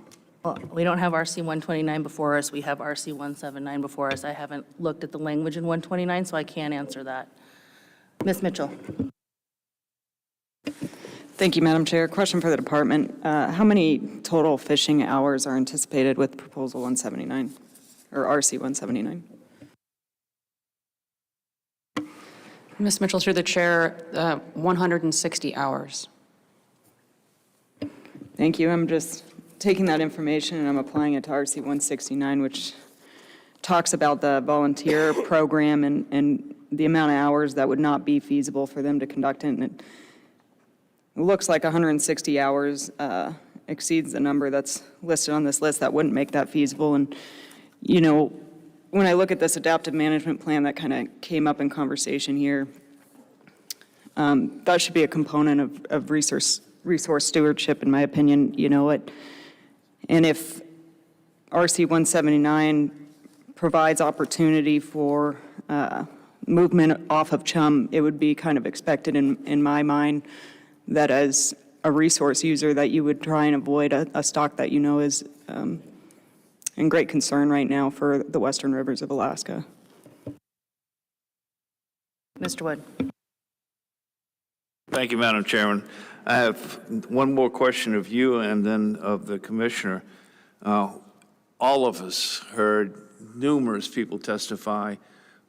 Well, we don't have RC 129 before us. We have RC 179 before us. I haven't looked at the language in 129, so I can't answer that. Ms. Mitchell. Thank you, Madam Chair. Question for the department. How many total fishing hours are anticipated with Proposal 179, or RC 179? Ms. Mitchell, through the chair, 160 hours. Thank you. I'm just taking that information and I'm applying it to RC 169, which talks about the volunteer program and the amount of hours that would not be feasible for them to conduct it. And it looks like 160 hours exceeds the number that's listed on this list that wouldn't make that feasible. And, when I look at this adaptive management plan that kind of came up in conversation here, that should be a component of resource stewardship, in my opinion. And if RC 179 provides opportunity for movement off of chum, it would be kind of expected in my mind that as a resource user that you would try and avoid a stock that is in great concern right now for the western rivers of Alaska. Mr. Wood. Thank you, Madam Chairman. I have one more question of you and then of the commissioner. All of us heard numerous people testify,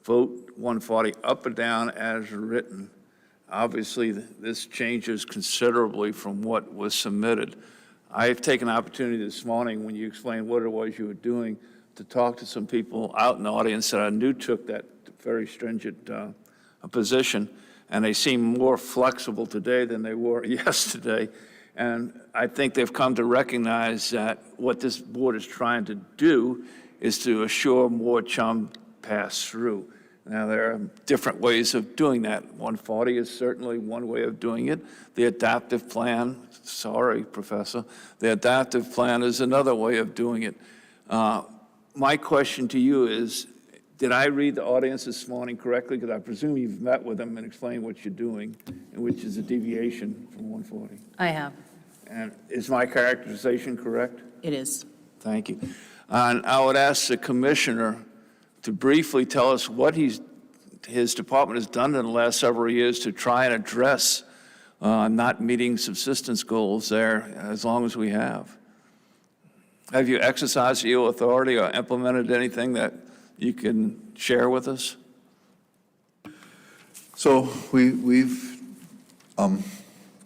vote 140 up or down as written. Obviously, this changes considerably from what was submitted. I've taken an opportunity this morning when you explained what it was you were doing to talk to some people out in the audience that I knew took that very stringent position, and they seem more flexible today than they were yesterday. And I think they've come to recognize that what this board is trying to do is to assure more chum pass through. Now, there are different ways of doing that. 140 is certainly one way of doing it. The adaptive plan, sorry, Professor, the adaptive plan is another way of doing it. My question to you is, did I read the audience this morning correctly? Because I presume you've met with them and explained what you're doing, which is a deviation from 140. I have. And is my characterization correct? It is. Thank you. And I would ask the commissioner to briefly tell us what his department has done in the last several years to try and address not meeting subsistence goals there as long as we have. Have you exercised your authority or implemented anything that you can share with us? So we've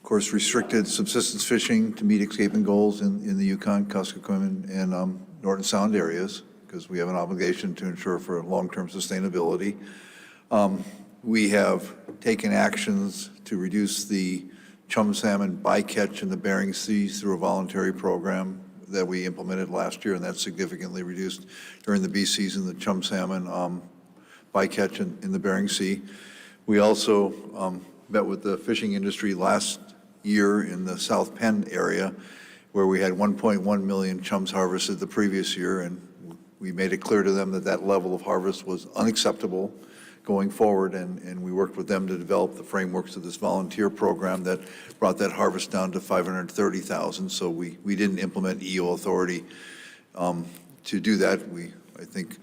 course, restricted subsistence fishing to meet escaping goals in the Yukon, Kuskokwim, and Norton Sound areas, because we have an obligation to ensure for long-term sustainability. We have taken actions to reduce the chum salmon bycatch in the Bering Seas through a voluntary program that we implemented last year, and that's significantly reduced during the bee season, the chum salmon bycatch in the Bering Sea. We also met with the fishing industry last year in the South Penn area, where we had 1.1 million chums harvested the previous year, and we made it clear to them that that level of harvest was unacceptable going forward, and we worked with them to develop the frameworks of this volunteer program that brought that harvest down to 530,000. So we didn't implement EO authority to do that. I think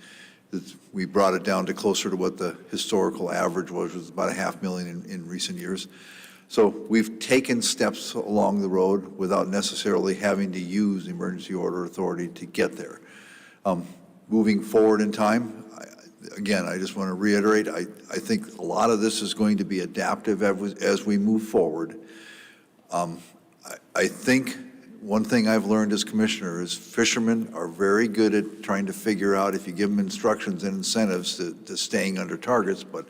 that we brought it down to closer to what the historical average was about 500,000 in recent years. So we've taken steps along the road without necessarily having to use emergency order authority to get there. Moving forward in time, again, I just want to reiterate, I think a lot of this is going to be adaptive as we move forward. I think one thing I've learned as commissioner is fishermen are very good at trying to figure out, if you give them instructions and incentives, to staying under targets. But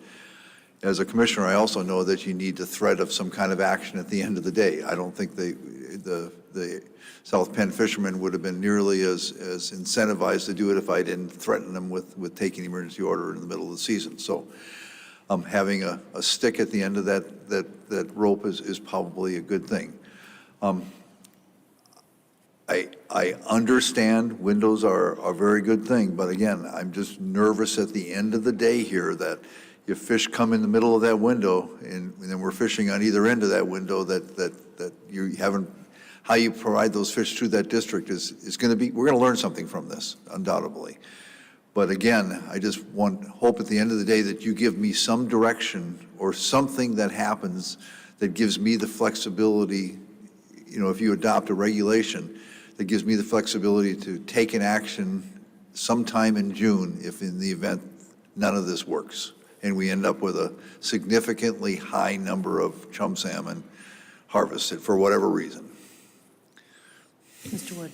as a commissioner, I also know that you need the threat of some kind of action at the end of the day. I don't think the South Penn fishermen would have been nearly as incentivized to do it if I didn't threaten them with taking emergency order in the middle of the season. So having a stick at the end of that rope is probably a good thing. I understand windows are a very good thing, but again, I'm just nervous at the end of the day here that if fish come in the middle of that window and then we're fishing on either end of that window, that you haven't, how you provide those fish through that district is going to be, we're going to learn something from this, undoubtedly. But again, I just hope at the end of the day that you give me some direction or something that happens that gives me the flexibility, if you adopt a regulation, that gives me the flexibility to take an action sometime in June if in the event none of this works and we end up with a significantly high number of chum salmon harvested for whatever reason. Mr. Wood.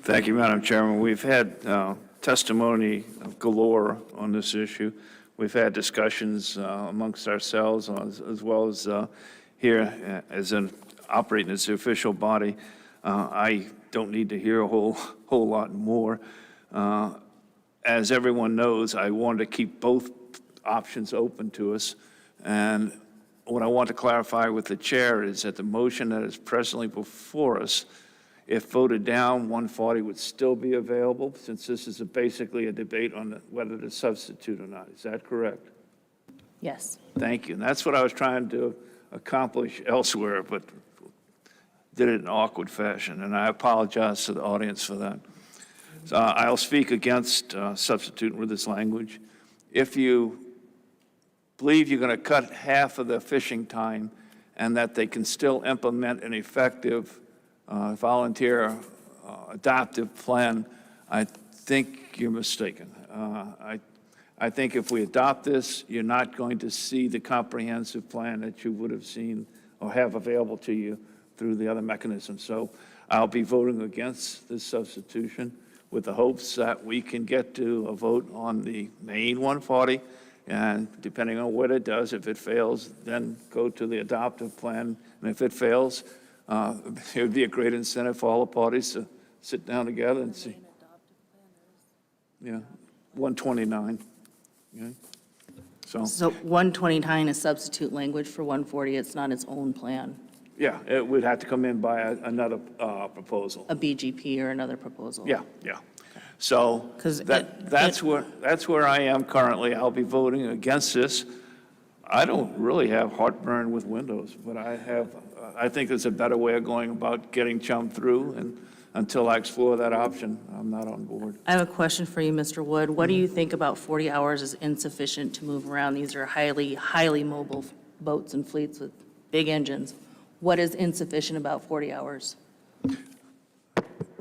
Thank you, Madam Chairman. We've had testimony galore on this issue. We've had discussions amongst ourselves as well as here as an operating as the official body. I don't need to hear a whole lot more. As everyone knows, I wanted to keep both options open to us. And what I want to clarify with the chair is that the motion that is presently before us, if voted down, 140 would still be available, since this is basically a debate on whether to substitute or not. Is that correct? Yes. Thank you. And that's what I was trying to accomplish elsewhere, but did it in an awkward fashion, and I apologize to the audience for that. So I'll speak against substituting with this language. If you believe you're going to cut half of the fishing time and that they can still implement an effective volunteer adoptive plan, I think you're mistaken. I think if we adopt this, you're not going to see the comprehensive plan that you would have seen or have available to you through the other mechanisms. So I'll be voting against this substitution with the hopes that we can get to a vote on the main 140, and depending on what it does, if it fails, then go to the adoptive plan. And if it fails, it would be a great incentive for all the parties to sit down together and see. Yeah, 129. Okay. So 129 is substitute language for 140. It's not its own plan, Yeah, it would have to come in by another proposal. a BGP or another proposal. Yeah. So 'Cause that's where I am currently. I'll be voting against this. I don't really have heartburn with windows, but I think there's a better way of going about getting chum through, and until I explore that option, I'm not on board. I have a question for you, Mr. Wood. What do you think about 40 hours is insufficient to move around? These are highly mobile boats and fleets with big engines. What is insufficient about 40 hours?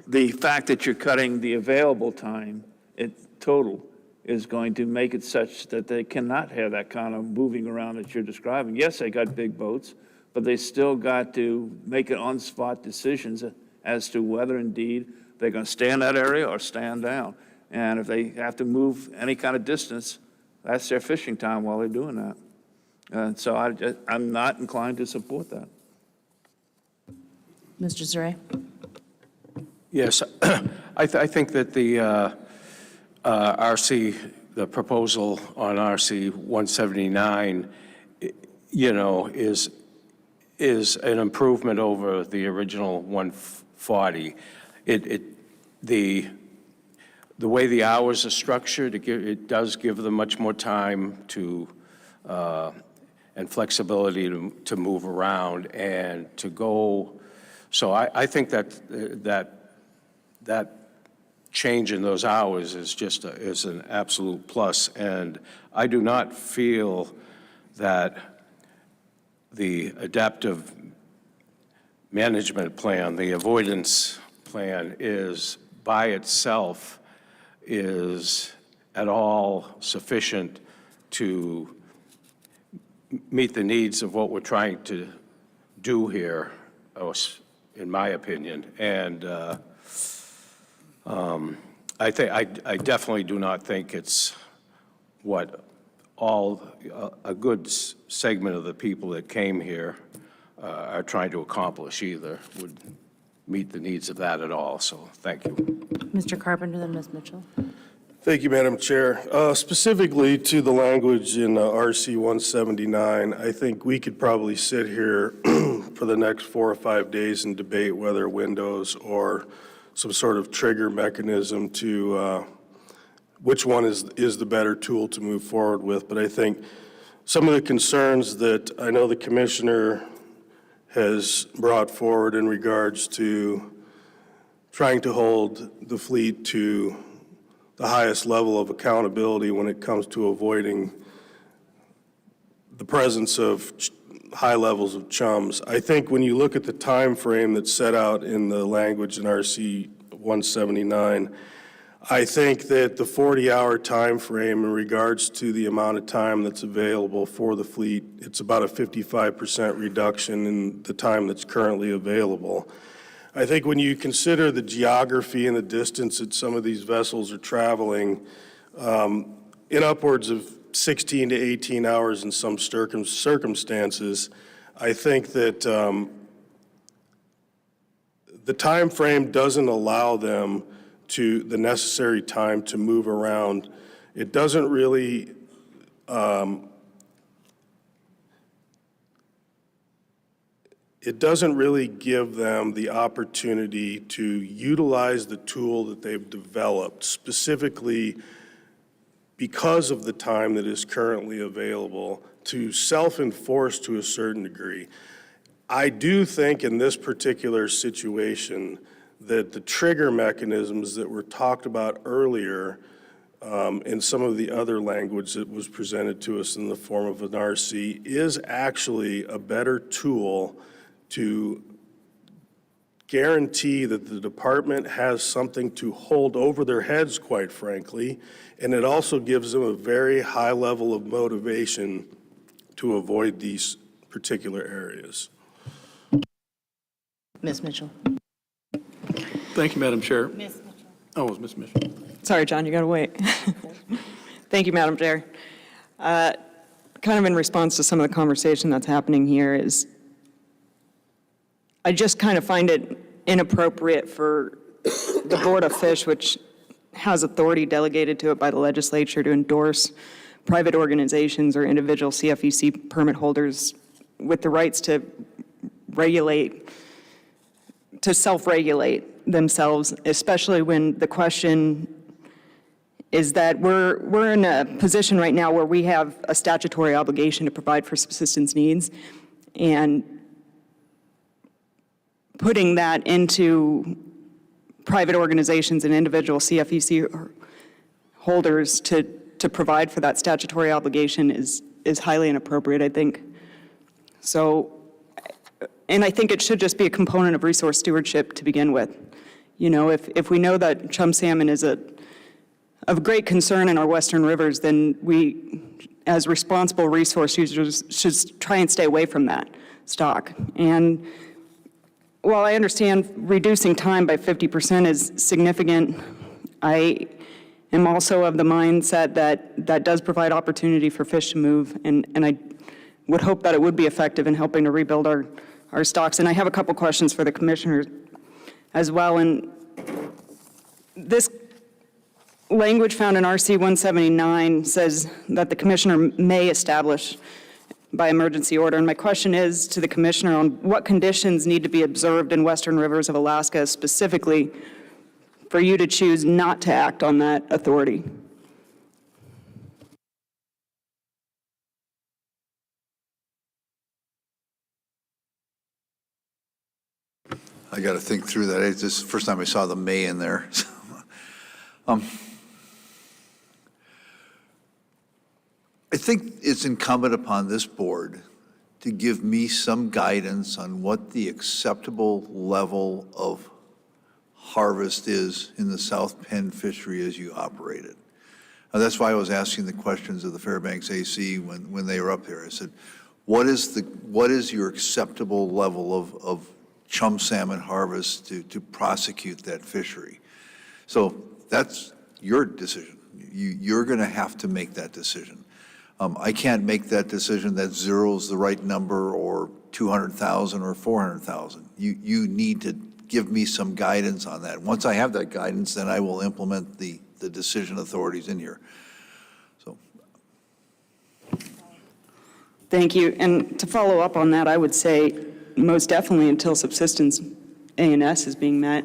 The fact that you're cutting the available time in total is going to make it such that they cannot have that kind of moving around that you're describing. Yes, they got big boats, but they still got to make it on-spot decisions as to whether indeed they're going to stay in that area or stand down. And if they have to move any kind of distance, that's their fishing time while they're doing that. And so I'm not inclined to support that. Mr. Zare? Yes, I think that the the proposal on RC 179, is an improvement over the original 140. The way the hours are structured, it does give them much more time to, and flexibility to move around and to go. So I think that change in those hours is an absolute plus. And I do not feel that the adaptive management plan, the avoidance plan, is by itself is at all sufficient to meet the needs of what we're trying to do here, in my opinion. And I definitely do not think it's what a good segment of the people that came here are trying to accomplish either, would meet the needs of that at all. So thank you. Mr. Carpenter, then Ms. Mitchell. Thank you, Madam Chair. Specifically to the language in RC 179, I think we could probably sit here for the next 4 or 5 days and debate whether windows or some sort of trigger mechanism to which one is the better tool to move forward with. But I think some of the concerns that I know the Commissioner has brought forward in regards to trying to hold the fleet to the highest level of accountability when it comes to avoiding the presence of high levels of chums. I think when you look at the time frame that's set out in the language in RC 179, I think that the 40-hour time frame in regards to the amount of time that's available for the fleet, it's about a 55% reduction in the time that's currently available. I think when you consider the geography and the distance that some of these vessels are traveling, in upwards of 16 to 18 hours in some circumstances, I think that the time frame doesn't allow them to the necessary time to move around. It doesn't really give them the opportunity to utilize the tool that they've developed, specifically because of the time that is currently available, to self-enforce to a certain degree. I do think in this particular situation that the trigger mechanisms that were talked about earlier in some of the other language that was presented to us in the form of an RC is actually a better tool to guarantee that the department has something to hold over their heads, quite frankly, and it also gives them a very high level of motivation to avoid these particular areas. Ms. Mitchell. Thank you, Madam Chair. Ms. Mitchell. Oh, it was Ms. Mitchell. Sorry, John, you got to wait. Thank you, Madam Chair. Kind of in response to some of the conversation that's happening here is, I just kind of find it inappropriate for the Board of Fish, which has authority delegated to it by the legislature, to endorse private organizations or individual CFEC permit holders with the rights to regulate, to self-regulate themselves, especially when the question is that we're in a position right now where we have a statutory obligation to provide for subsistence needs, and putting that into private organizations and individual CFEC holders to provide for that statutory obligation is highly inappropriate, I think. So, and I think it should just be a component of resource stewardship to begin with. You know, if we know that chum salmon is of great concern in our western rivers, then we, as responsible resource users, should try and stay away from that. stock. And while I understand reducing time by 50% is significant, I am also of the mindset that that does provide opportunity for fish to move, and I would hope that it would be effective in helping to rebuild our stocks. And I have a couple questions for the commissioners as well. And this language found in RC 179 says that the commissioner may establish by emergency order. And my question is to the commissioner on what conditions need to be observed in western rivers of Alaska specifically for you to choose not to act on that authority. I got to think through that. It's just the first time I saw the may in there. I think it's incumbent upon this board to give me some guidance on what the acceptable level of harvest is in the South Penn fishery as you operate it. Now, that's why I was asking the questions of the Fairbanks AC when they were up here. I said, what is your acceptable level of chum salmon harvest to prosecute that fishery? So that's your decision. You're going to have to make that decision. I can't make that decision that zero is the right number or 200,000 or 400,000. You need to give me some guidance on that. Once I have that guidance, then I will implement the decision authorities in here. So. Thank you. And to follow up on that, I would say most definitely until subsistence A&S is being met.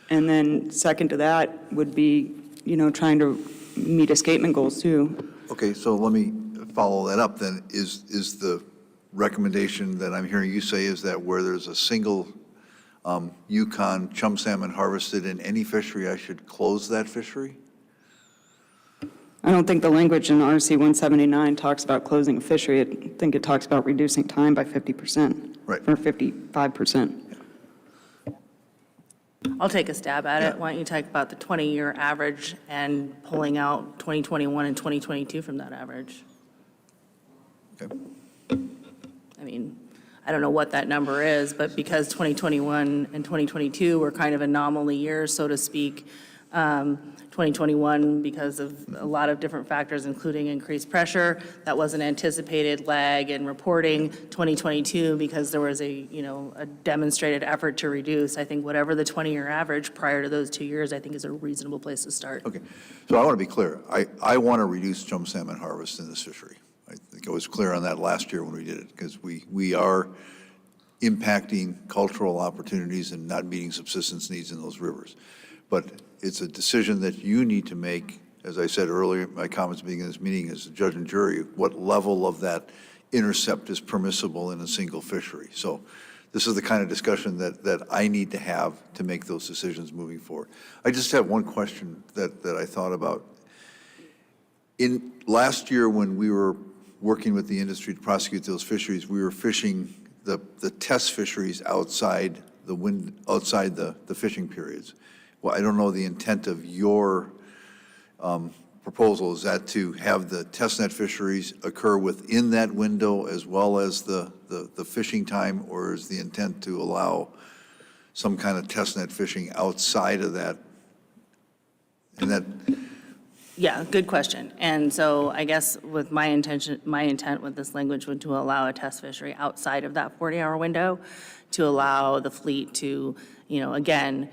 And then second to that would be, trying to meet escapement goals too. Okay, so let me follow that up then. Is the recommendation that I'm hearing you say is that where there's a single Yukon chum salmon harvested in any fishery, I should close that fishery? I don't think the language in RC 179 talks about closing a fishery. I think it talks about reducing time by 50%. Right. Or 55%. I'll take a stab at it. Why don't you talk about the 20-year average and pulling out 2021 and 2022 from that average? Okay. I mean, I don't know what that number is, but because 2021 and 2022 were kind of anomaly years, so to speak, 2021, because of a lot of different factors, including increased pressure, that wasn't anticipated, lag in reporting. 2022, because there was a demonstrated effort to reduce. I think whatever the 20-year average prior to those 2 years, I think is a reasonable place to start. Okay, so I want to be clear. I want to reduce chum salmon harvest in this fishery. I think I was clear on that last year when we did it, because we are impacting cultural opportunities and not meeting subsistence needs in those rivers. But it's a decision that you need to make, as I said earlier, my comments beginning of this meeting as a judge and jury, what level of that intercept is permissible in a single fishery. So this is the kind of discussion that I need to have to make those decisions moving forward. I just have one question that I thought about. In last year, when we were working with the industry to prosecute those fisheries, we were fishing the test fisheries outside the fishing periods. Well, I don't know the intent of your proposal. Is that to have the test net fisheries occur within that window as well as the fishing time, or is the intent to allow some kind of test net fishing outside of that? And that. Yeah, good question. And so I guess with my intent with this language would to allow a test fishery outside of that 40-hour window, to allow the fleet to, again,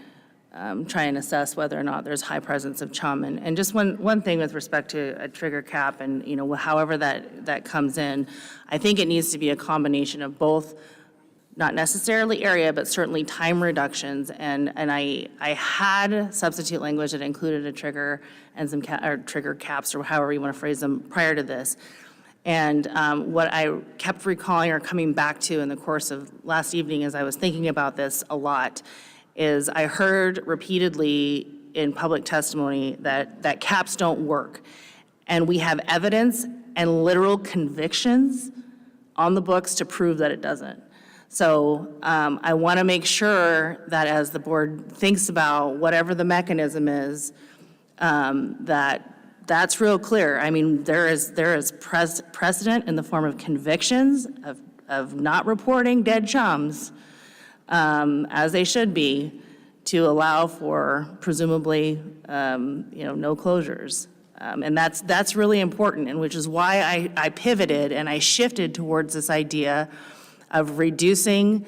try and assess whether or not there's high presence of chum. And just one thing with respect to a trigger cap and, however that comes in, I think it needs to be a combination of both, not necessarily area, but certainly time reductions. And I had substitute language that included a trigger and some trigger caps, or however you want to phrase them, prior to this. And what I kept recalling or coming back to in the course of last evening as I was thinking about this a lot is I heard repeatedly in public testimony that caps don't work. And we have evidence and literal convictions on the books to prove that it doesn't. So I want to make sure that as the board thinks about whatever the mechanism is, that's real clear. I mean, there is precedent in the form of convictions of of not reporting dead chums, as they should be, to allow for presumably, no closures. And that's really important, and which is why I pivoted and I shifted towards this idea of reducing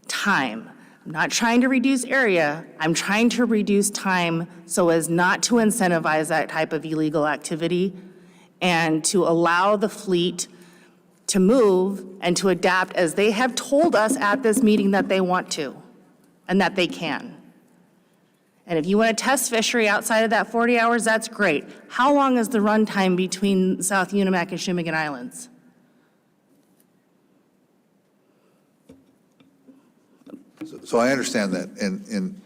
time. I'm not trying to reduce area, I'm trying to reduce time so as not to incentivize that type of illegal activity and to allow the fleet to move and to adapt as they have told us at this meeting that they want to and that they can. And if you want to test fishery outside of that 40 hours, that's great. How long is the runtime between South Unimak and Shimigan Islands? So I understand that, and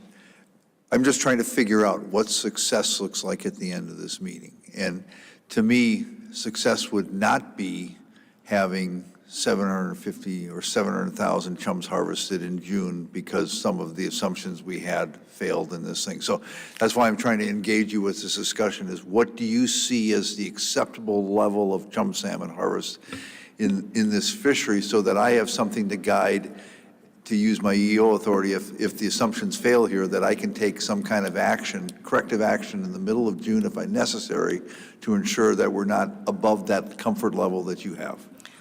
I'm just trying to figure out what success looks like at the end of this meeting. And to me, success would not be having 750 or 700,000 chums harvested in June because some of the assumptions we had failed in this thing. So that's why I'm trying to engage you with this discussion is what do you see as the acceptable level of chum salmon harvest in this fishery so that I have something to guide, to use my EO authority if the assumptions fail here, that I can take some kind of action, corrective action in the middle of June if necessary to ensure that we're not above that comfort level that you have.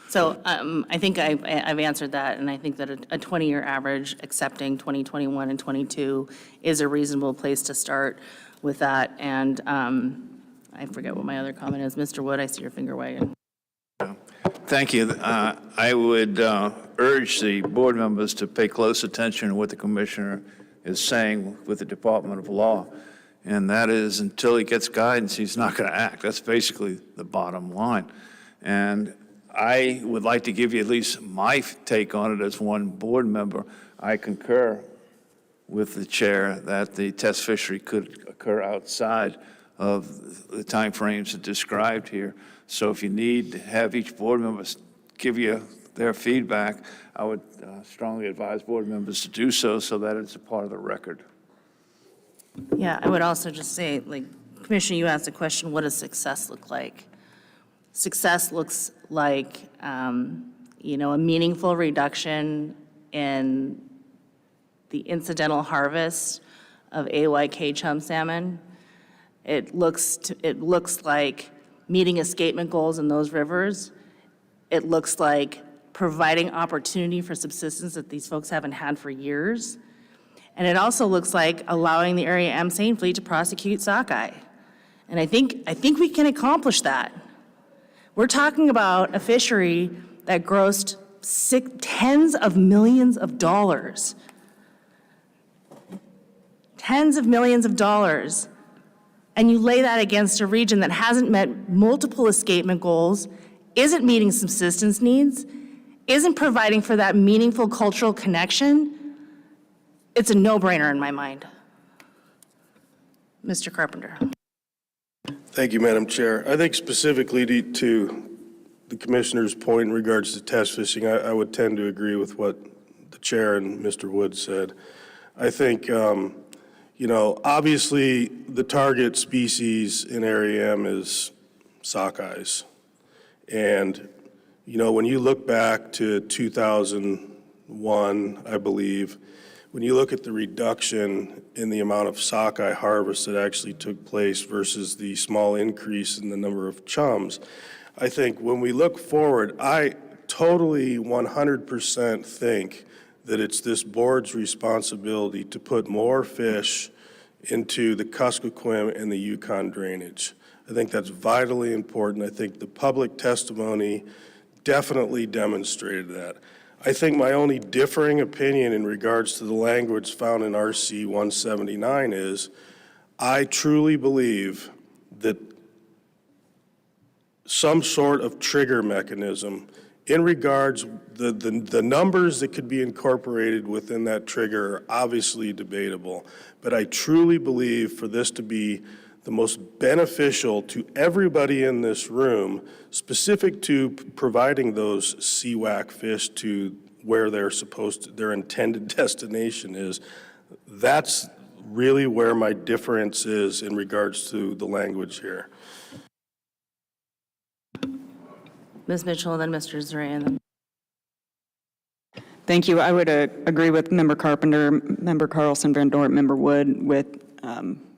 So I think I've answered that, and I think that a 20-year average, accepting 2021 and 22, is a reasonable place to start with that. And I forget what my other comment is. Mr. Wood, I see your finger wagging. Thank you. I would urge the board members to pay close attention to what the commissioner is saying with the Department of Law, and that is until he gets guidance, he's not going to act. That's basically the bottom line. And I would like to give you at least my take on it as one board member. I concur with the chair that the test fishery could occur outside of the timeframes described here. So if you need to have each board member give you their feedback, I would strongly advise board members to do so that it's a part of the record. Yeah, I would also just say, like, Commissioner, you asked a question, what does success look like? Success looks like, a meaningful reduction in the incidental harvest of AYK chum salmon. It looks like meeting escapement goals in those rivers. It looks like providing opportunity for subsistence that these folks haven't had for years. And it also looks like allowing the area AmSane fleet to prosecute sockeye. And I think we can accomplish that. We're talking about a fishery that grossed tens of millions of dollars. Tens of millions of dollars. And you lay that against a region that hasn't met multiple escapement goals, isn't meeting subsistence needs, isn't providing for that meaningful cultural connection. It's a no-brainer in my mind. Mr. Carpenter. Thank you, Madam Chair. I think specifically to the Commissioner's point in regards to test fishing, I would tend to agree with what the Chair and Mr. Wood said. I think, obviously the target species in Area M is sockeyes. And, when you look back to 2001, I believe, when you look at the reduction in the amount of sockeye harvest that actually took place versus the small increase in the number of chums, I think when we look forward, I totally 100% think that it's this board's responsibility to put more fish into the Kuskokwim and the Yukon drainage. I think that's vitally important. I think the public testimony definitely demonstrated that. I think my only differing opinion in regards to the language found in RC 179 is I truly believe that some sort of trigger mechanism in regards, the numbers that could be incorporated within that trigger are obviously debatable, but I truly believe for this to be the most beneficial to everybody in this room, specific to providing those CWAC fish to where they're their intended destination is, that's really where my difference is in regards to the language here. Ms. Mitchell, then Mr. Zarian. Thank you. I would agree with Member Carpenter, Member Carlson, Van Dort, Member Wood with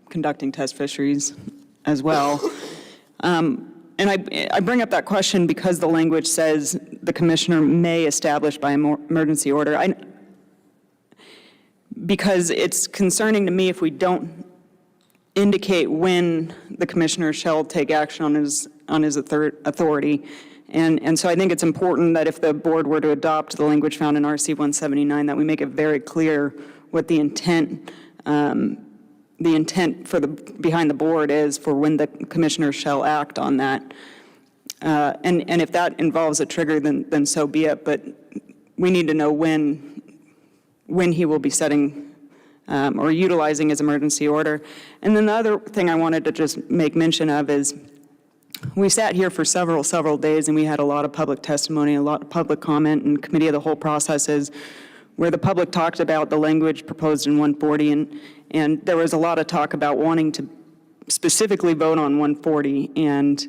conducting test fisheries as well. And I bring up that question because the language says the commissioner may establish by emergency order. Because it's concerning to me if we don't indicate when the commissioner shall take action on his authority. And so I think it's important that if the board were to adopt the language found in RC 179, that we make it very clear what the intent for behind the board is for when the commissioner shall act on that. And if that involves a trigger, then so be it. But we need to know when he will be setting or utilizing his emergency order. And then the other thing I wanted to just make mention of is we sat here for several days and we had a lot of public testimony, a lot of public comment and committee of the whole processes where the public talked about the language proposed in 140 and there was a lot of talk about wanting to specifically vote on 140 and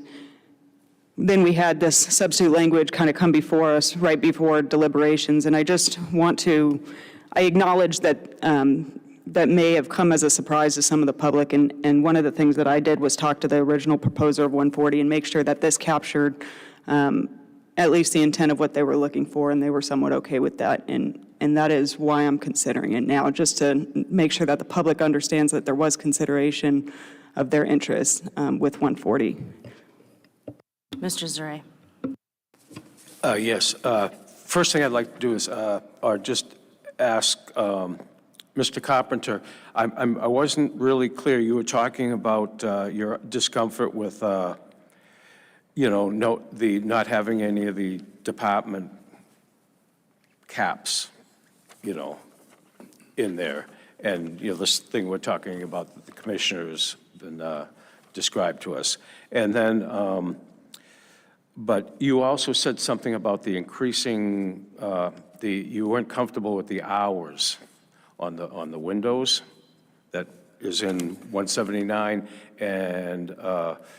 then we had this substitute language kind of come before us right before deliberations and I just want to, I acknowledge that that may have come as a surprise to some of the public. And one of the things that I did was talk to the original proposer of 140 and make sure that this captured at least the intent of what they were looking for, and they were somewhat okay with that. And that is why I'm considering it now, just to make sure that the public understands that there was consideration of their interests with 140. Mr. Zaray. Yes. First thing I'd like to do is or just ask Mr. Carpenter, I wasn't really clear. You were talking about your discomfort with, not having any of the department caps, in there. And, this thing we're talking about that the commissioner's been described to us. And then, but you also said something about the increasing, you weren't comfortable with the hours on the windows that is in 179, and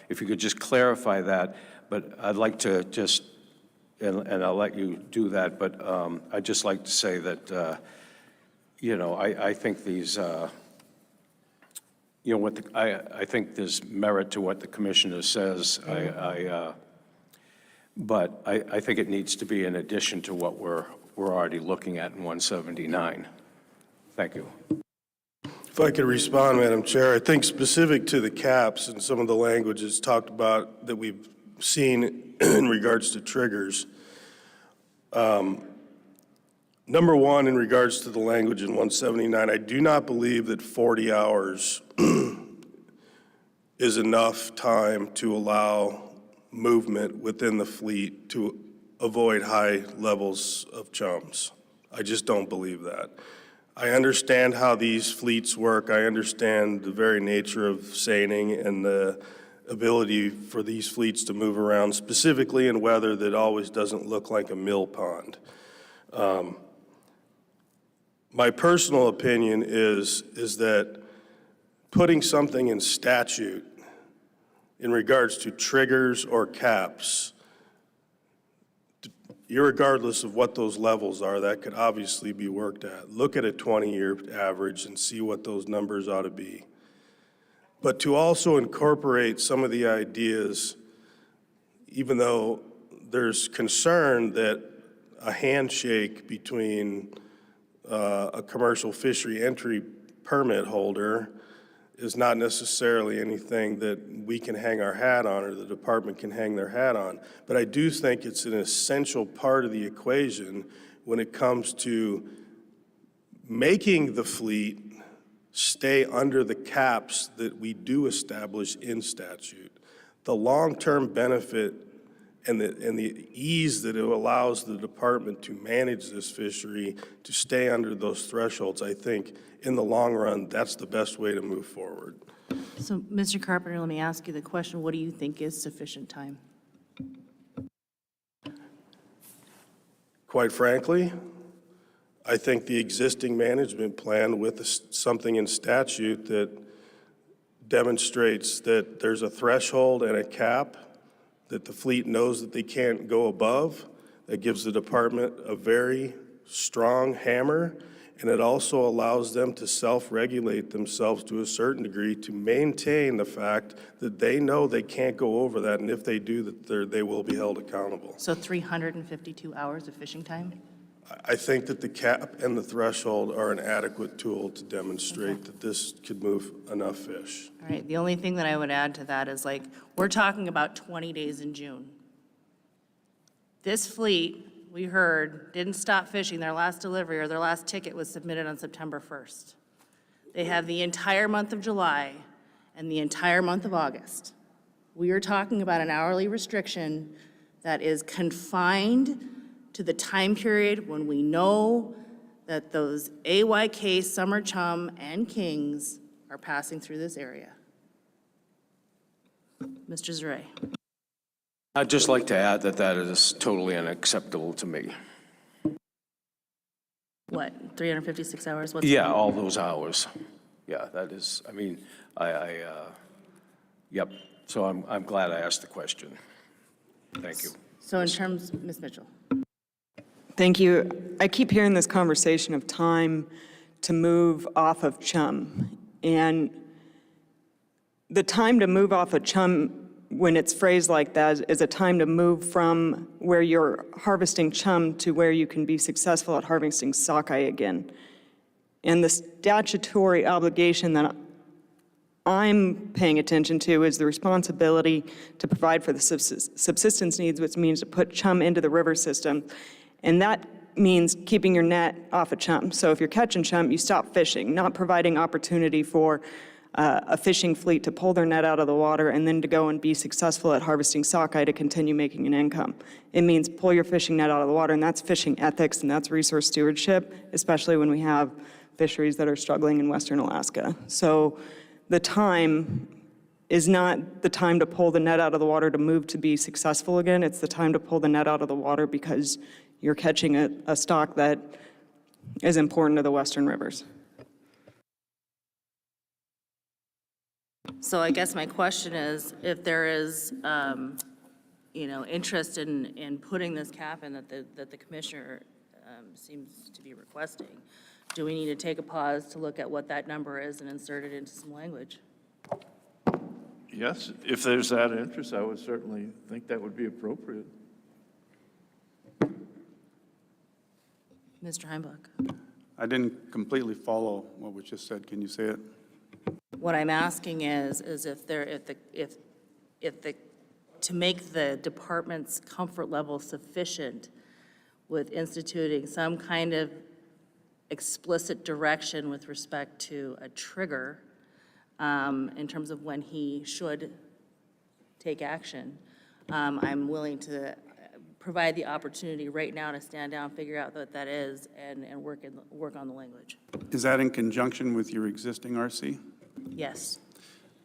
if you could just clarify that, but I'd like to just, and I'll let you do that, but I'd just like to say that, I think these, I think there's merit to what the commissioner says, but I think it needs to be in addition to what we're already looking at in 179. Thank you. If I could respond, Madam Chair, I think specific to the caps and some of the languages talked about that we've seen in regards to triggers. Number one, in regards to the language in 179, I do not believe that 40 hours is enough time to allow movement within the fleet to avoid high levels of chums. I just don't believe that. I understand how these fleets work. I understand the very nature of seining and the ability for these fleets to move around, specifically in weather that always doesn't look like a mill pond. My personal opinion is that putting something in statute in regards to triggers or caps, irregardless of what those levels are, that could obviously be worked at. Look at a 20-year average and see what those numbers ought to be. But to also incorporate some of the ideas, even though there's concern that a handshake between a commercial fishery entry permit holder is not necessarily anything that we can hang our hat on or the department can hang their hat on. But I do think it's an essential part of the equation when it comes to making the fleet stay under the caps that we do establish in statute. The long-term benefit and the ease that it allows the department to manage this fishery, to stay under those thresholds, I think in the long run, that's the best way to move forward. So, Mr. Carpenter, let me ask you the question, what do you think is sufficient time? Quite frankly, I think the existing management plan with something in statute that demonstrates that there's a threshold and a cap that the fleet knows that they can't go above, that gives the department a very strong hammer, and it also allows them to self-regulate themselves to a certain degree to maintain the fact that they know they can't go over that, and if they do, that they will be held accountable. So 352 hours of fishing time? I think that the cap and the threshold are an adequate tool to demonstrate that this could move enough fish. All right, the only thing that I would add to that is like, we're talking about 20 days in June. This fleet, we heard, didn't stop fishing. Their last delivery or their last ticket was submitted on September 1st. They have the entire month of July and the entire month of August. We are talking about an hourly restriction that is confined to the time period when we know that those AYK, summer chum, and kings are passing through this area. Mr. Zare. I'd just like to add that that is totally unacceptable to me. What, 356 hours? What's Yeah, all those hours. Yeah, that is, I mean, yep. So I'm glad I asked the question. Thank you. So in terms, Ms. Mitchell. Thank you. I keep hearing this conversation of time to move off of chum. And the time to move off of chum, when it's phrased like that, is a time to move from where you're harvesting chum to where you can be successful at harvesting sockeye again. And the statutory obligation that I'm paying attention to is the responsibility to provide for the subsistence needs, which means to put chum into the river system. And that means keeping your net off of chum. So if you're catching chum, you stop fishing, not providing opportunity for a fishing fleet to pull their net out of the water and then to go and be successful at harvesting sockeye to continue making an income. It means pull your fishing net out of the water, and that's fishing ethics and that's resource stewardship, especially when we have fisheries that are struggling in Western Alaska. So the time is not the time to pull the net out of the water to move to be successful again. It's the time to pull the net out of the water because you're catching a stock that is important to the Western rivers. So I guess my question is, if there is, interest in putting this cap in that the commissioner seems to be requesting, do we need to take a pause to look at what that number is and insert it into some language? Yes, if there's that interest, I would certainly think that would be appropriate. Mr. Heimbach? I didn't completely follow what was just said. Can you say it? What I'm asking is if to make the department's comfort level sufficient with instituting some kind of explicit direction with respect to a trigger in terms of when he should take action, I'm willing to provide the opportunity right now to stand down, figure out what that is, and work on the language. Is that in conjunction with your existing RC? Yes.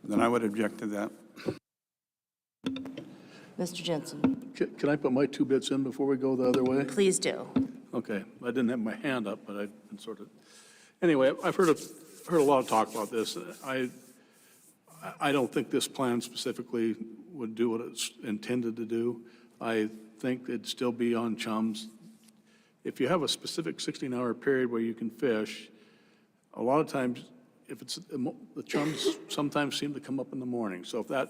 Then I would object to that. Mr. Jensen, Can I put my 2 bits in before we go the other way? please do. Okay, I didn't have my hand up, but I've been sort of, anyway, I've heard a lot of talk about this. I don't think this plan specifically would do what it's intended to do. I think it'd still be on chums. If you have a specific 16-hour period where you can fish, a lot of times, if it's, the chums sometimes seem to come up in the morning. So if that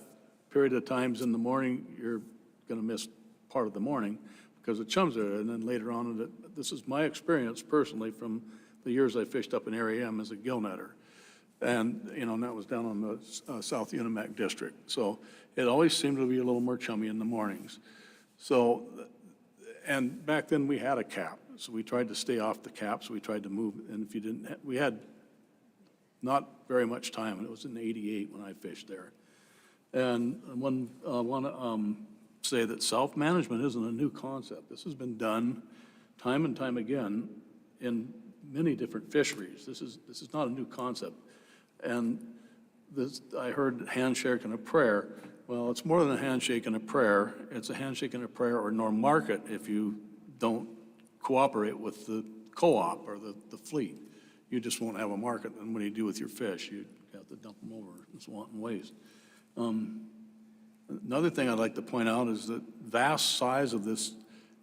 period of time's in the morning, you're going to miss part of the morning because the chums are there. And then later on, this is my experience personally from the years I fished up in Area M as a gill netter. And, and that was down on the South Unimac district. So it always seemed to be a little more chummy in the mornings. So, and back then we had a cap. So we tried to stay off the cap. So we tried to move. And if you didn't, we had not very much time. And it was in '88 when I fished there. And I want to say that self-management isn't a new concept. This has been done time and time again in many different fisheries. This is not a new concept. And this, I heard handshake and a prayer. Well, it's more than a handshake and a prayer. It's a handshake and a prayer or no market if you don't cooperate with the co-op or the fleet. You just won't have a market. And what do you do with your fish? You have to dump them over in wanton ways. Another thing I'd like to point out is the vast size of this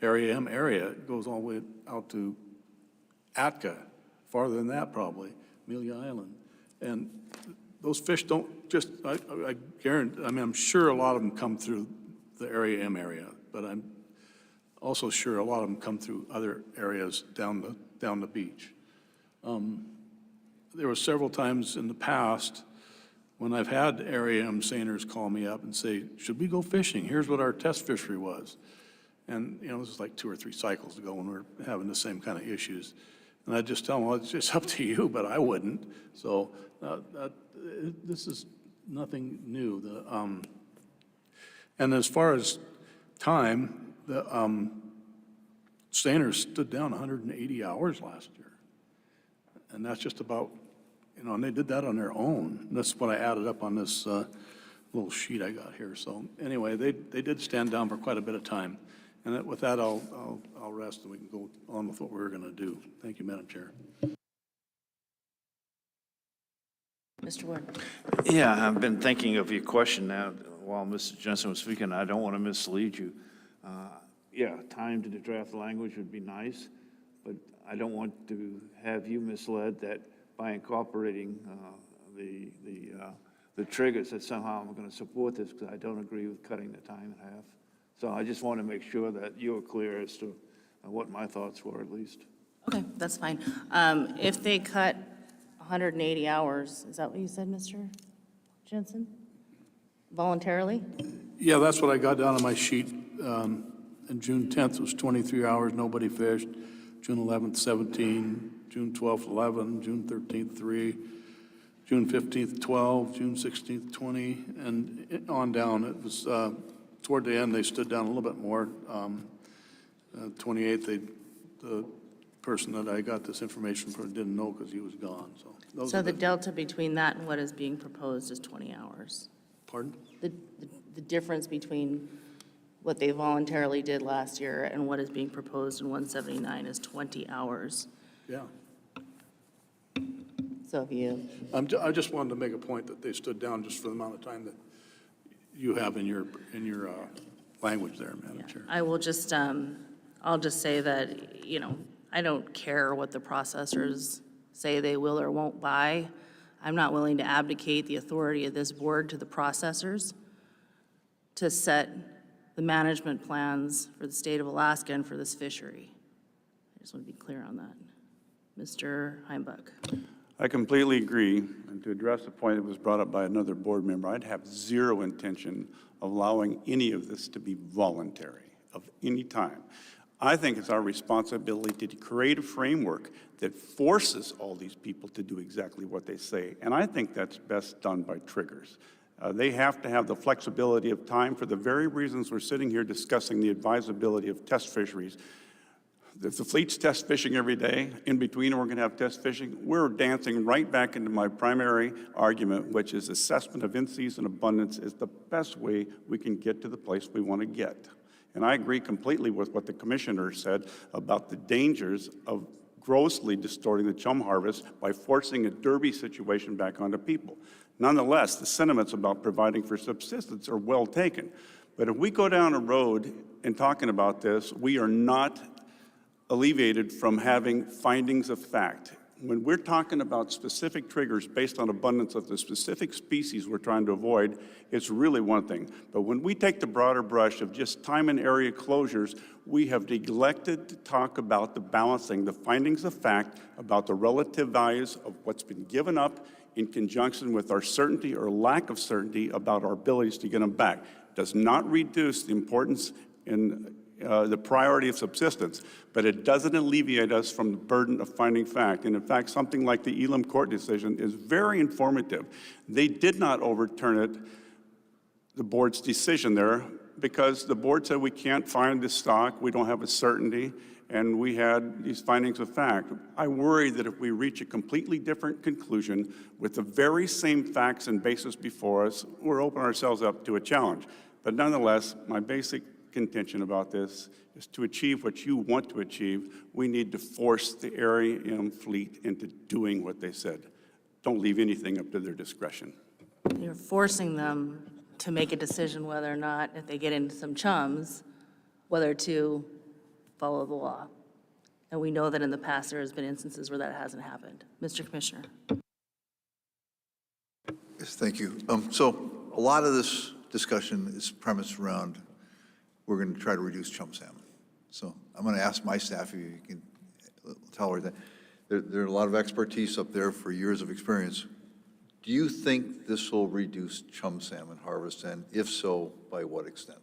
Area M area. It goes all the way out to Atka, farther than that probably, Amelia Island. And those fish don't just, I guarantee, I mean, I'm sure a lot of them come through the Area M area, but I'm also sure a lot of them come through other areas down the beach. There were several times in the past when I've had Area M seiners call me up and say, should we go fishing? Here's what our test fishery was. And, you know, this is like 2 or 3 cycles ago when we were having the same kind of issues. And I just tell them, well, it's just up to you, but I wouldn't. So this is nothing new. And as far as time, the seiners stood down 180 hours last year. And that's just about, you know, and they did that on their own. That's what I added up on this little sheet I got here. So anyway, they did stand down for quite a bit of time. And with that, I'll rest and we can go on with what we're going to do. Thank you, Madam Chair. Mr. Ward. Yeah, I've been thinking of your question now while Mr. Jensen was speaking. I don't want to mislead you. Yeah, time to draft language would be nice, but I don't want to have you misled that by incorporating the triggers that somehow I'm going to support this, because I don't agree with cutting the time in half. So I just want to make sure that you're clear as to what my thoughts were, at least. Okay, that's fine. If they cut 180 hours, is that what you said, Mr. Jensen? Voluntarily? Yeah, that's what I got down on my sheet. And June 10th was 23 hours, nobody fished. June 11th, 17. June 12th, 11. June 13th, 3. June 15th, 12. June 16th, 20. And on down. It was toward the end, they stood down a little bit more. 28th, the person that I got this information from didn't know because he was gone. So those So are the delta between that and what is being proposed is 20 hours. Pardon? The difference between what they voluntarily did last year and what is being proposed in 179 is 20 hours. Yeah. So if you, I just wanted to make a point that they stood down just for the amount of time that you have in your language there, Madam Chair. I will just, I'll just say that, you know, I don't care what the processors say they will or won't buy. I'm not willing to abdicate the authority of this board to the processors to set the management plans for the state of Alaska and for this fishery. I just want to be clear on that. Mr. Heimbach. I completely agree. And to address the point that was brought up by another board member, I'd have zero intention of allowing any of this to be voluntary of any time. I think it's our responsibility to create a framework that forces all these people to do exactly what they say. And I think that's best done by triggers. They have to have the flexibility of time for the very reasons we're sitting here discussing the advisability of test fisheries. If the fleet's test fishing every day, in between we're going to have test fishing, we're dancing right back into my primary argument, which is assessment of in-season abundance is the best way we can get to the place we want to get. And I agree completely with what the commissioner said about the dangers of grossly distorting the chum harvest by forcing a derby situation back onto people. Nonetheless, the sentiments about providing for subsistence are well taken. But if we go down a road in talking about this, we are not alleviated from having findings of fact. When we're talking about specific triggers based on abundance of the specific species we're trying to avoid, it's really one thing. But when we take the broader brush of just time and area closures, we have neglected to talk about the balancing, the findings of fact about the relative values of what's been given up in conjunction with our certainty or lack of certainty about our abilities to get them back. Does not reduce the importance in the priority of subsistence, but it doesn't alleviate us from the burden of finding fact. And in fact, something like the Elam court decision is very informative. They did not overturn it, the board's decision there, because the board said we can't find this stock, we don't have a certainty, and we had these findings of fact. I worry that if we reach a completely different conclusion with the very same facts and basis before us, we're opening ourselves up to a challenge. But nonetheless, my basic contention about this is to achieve what you want to achieve, we need to force the Area M fleet into doing what they said. Don't leave anything up to their discretion. You're forcing them to make a decision whether or not, if they get into some chums, whether to follow the law. And we know that in the past, there has been instances where that hasn't happened. Mr. Commissioner. Yes, thank you. So a lot of this discussion is premised around, we're going to try to reduce chum salmon. So I'm going to ask my staff if you can tolerate that. There are a lot of expertise up there for years of experience. Do you think this will reduce chum salmon harvest, and if so, by what extent?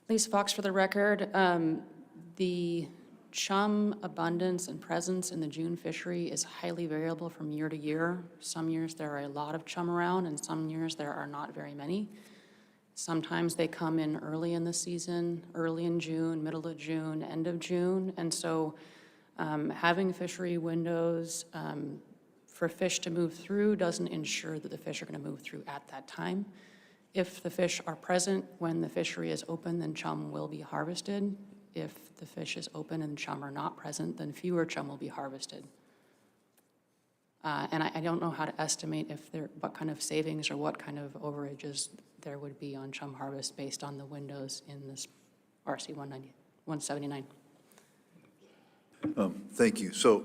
Lisa Fox for the record. The chum abundance and presence in the June fishery is highly variable from year to year. Some years there are a lot of chum around, and some years there are not very many. Sometimes they come in early in the season, early in June, middle of June, end of June. And so having fishery windows for fish to move through doesn't ensure that the fish are going to move through at that time. If the fish are present when the fishery is open, then chum will be harvested. If the fish is open and chum are not present, then fewer chum will be harvested. And I don't know how to estimate what kind of savings or what kind of overages there would be on chum harvest based on the windows in this RC 179. Thank you. So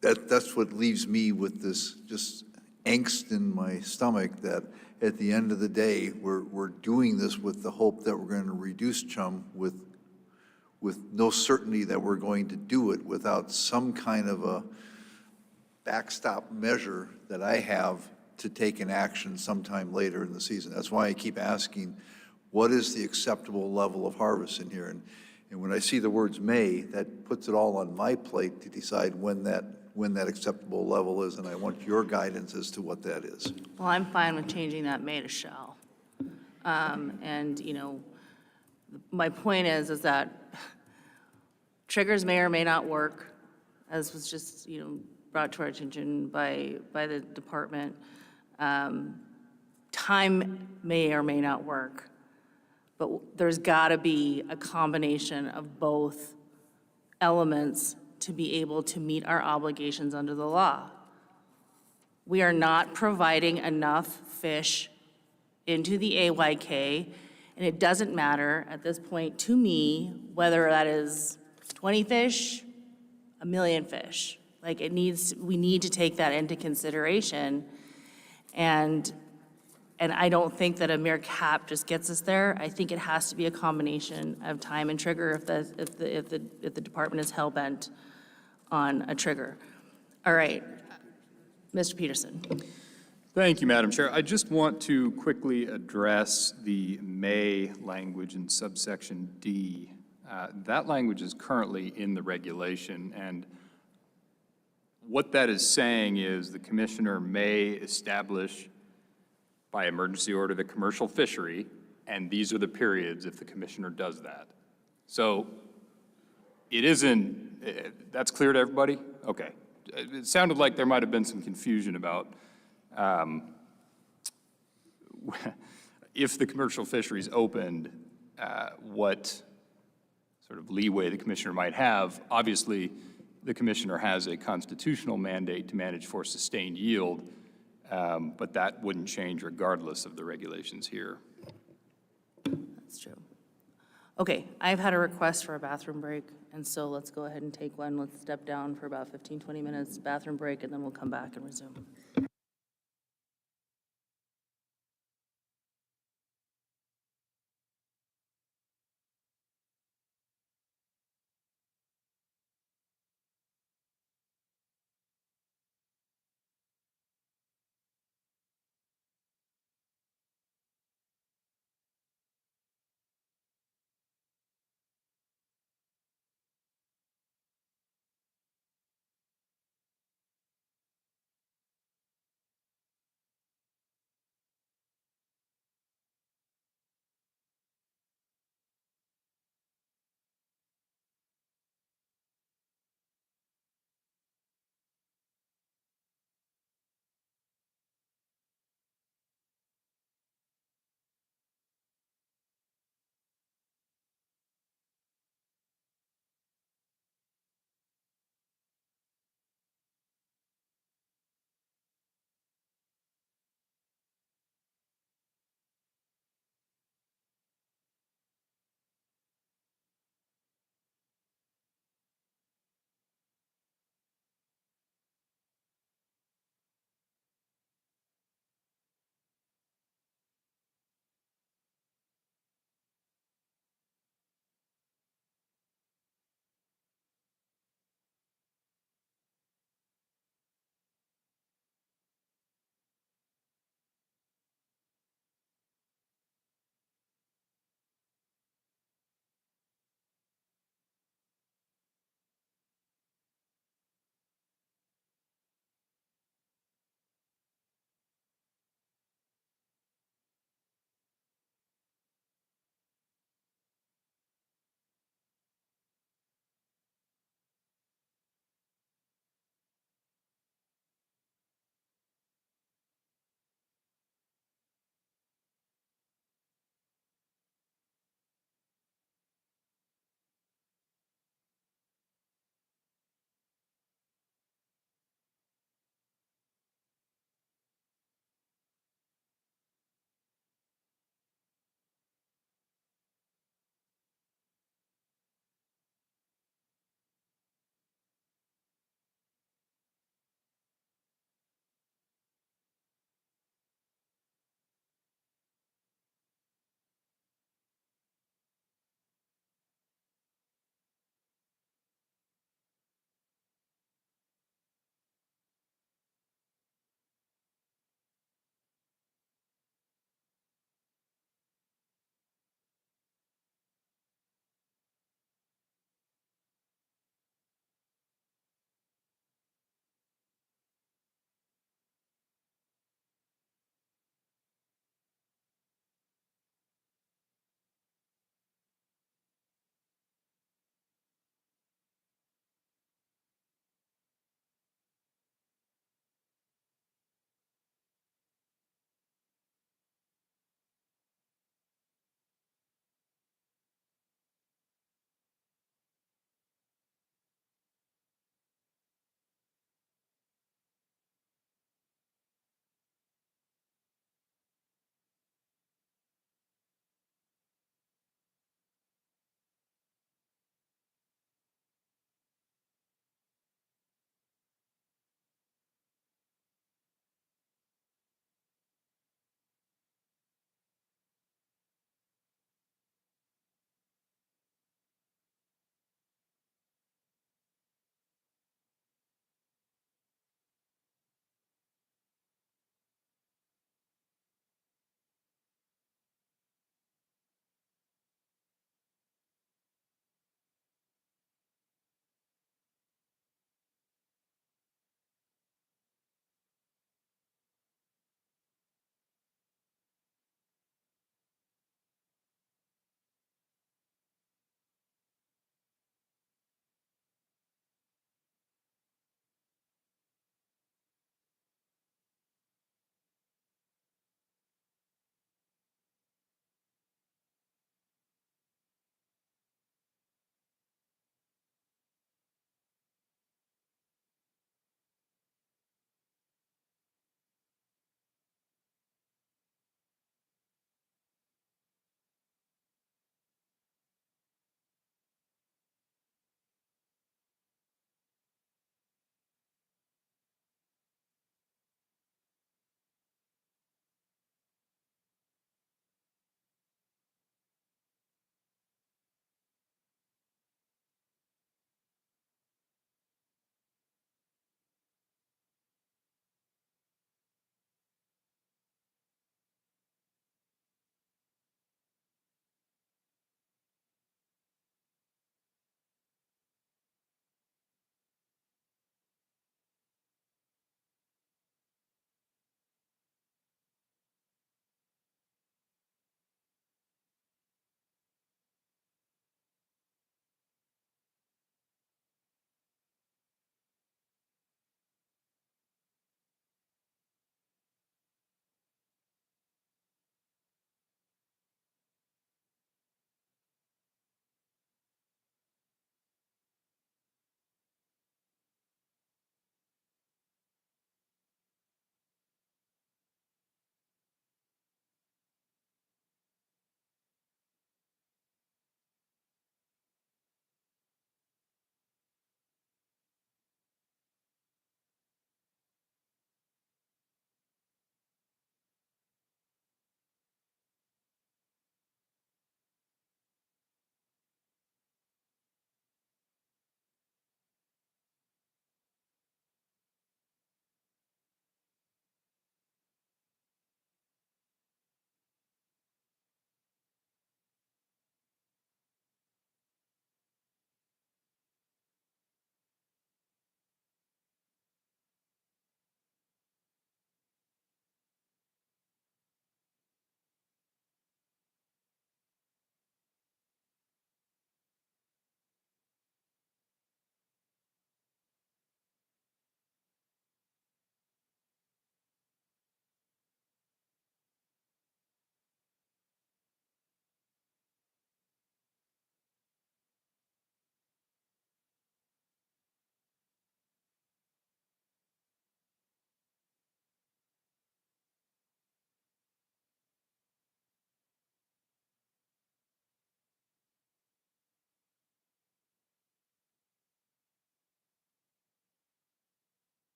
that's what leaves me with this just angst in my stomach, that at the end of the day, we're doing this with the hope that we're going to reduce chum with no certainty that we're going to do it without some kind of a backstop measure that I have to take an action sometime later in the season. That's why I keep asking, what is the acceptable level of harvest in here? And when I see the words may, that puts it all on my plate to decide when that acceptable level is, and I want your guidance as to what that is. Well, I'm fine with changing that may to shall. And, you know, my point is that triggers may or may not work, as was just, you know, brought to our attention by the department. Time may or may not work, but there's got to be a combination of both elements to be able to meet our obligations under the law. We are not providing enough fish into the AYK, and it doesn't matter at this point to me whether that is 20 fish, 1 million fish. Like we need to take that into consideration. And I don't think that a mere cap just gets us there. I think it has to be a combination of time and trigger if the department is hell-bent on a trigger. All right, Mr. Peterson. Thank you, Madam Chair. I just want to quickly address the may language in subsection D. That language is currently in the regulation, and what that is saying is the commissioner may establish by emergency order the commercial fishery, and these are the periods if the commissioner does that. So it isn't, that's clear to everybody? Okay. It sounded like there might have been some confusion about if the commercial fishery is opened, what sort of leeway the commissioner might have. Obviously, the commissioner has a constitutional mandate to manage for sustained yield, but that wouldn't change regardless of the regulations here. That's true. Okay, I've had a request for a bathroom break, and so let's go ahead and take one. Let's step down for about 15, 20 minutes, bathroom break, and then we'll come back and resume.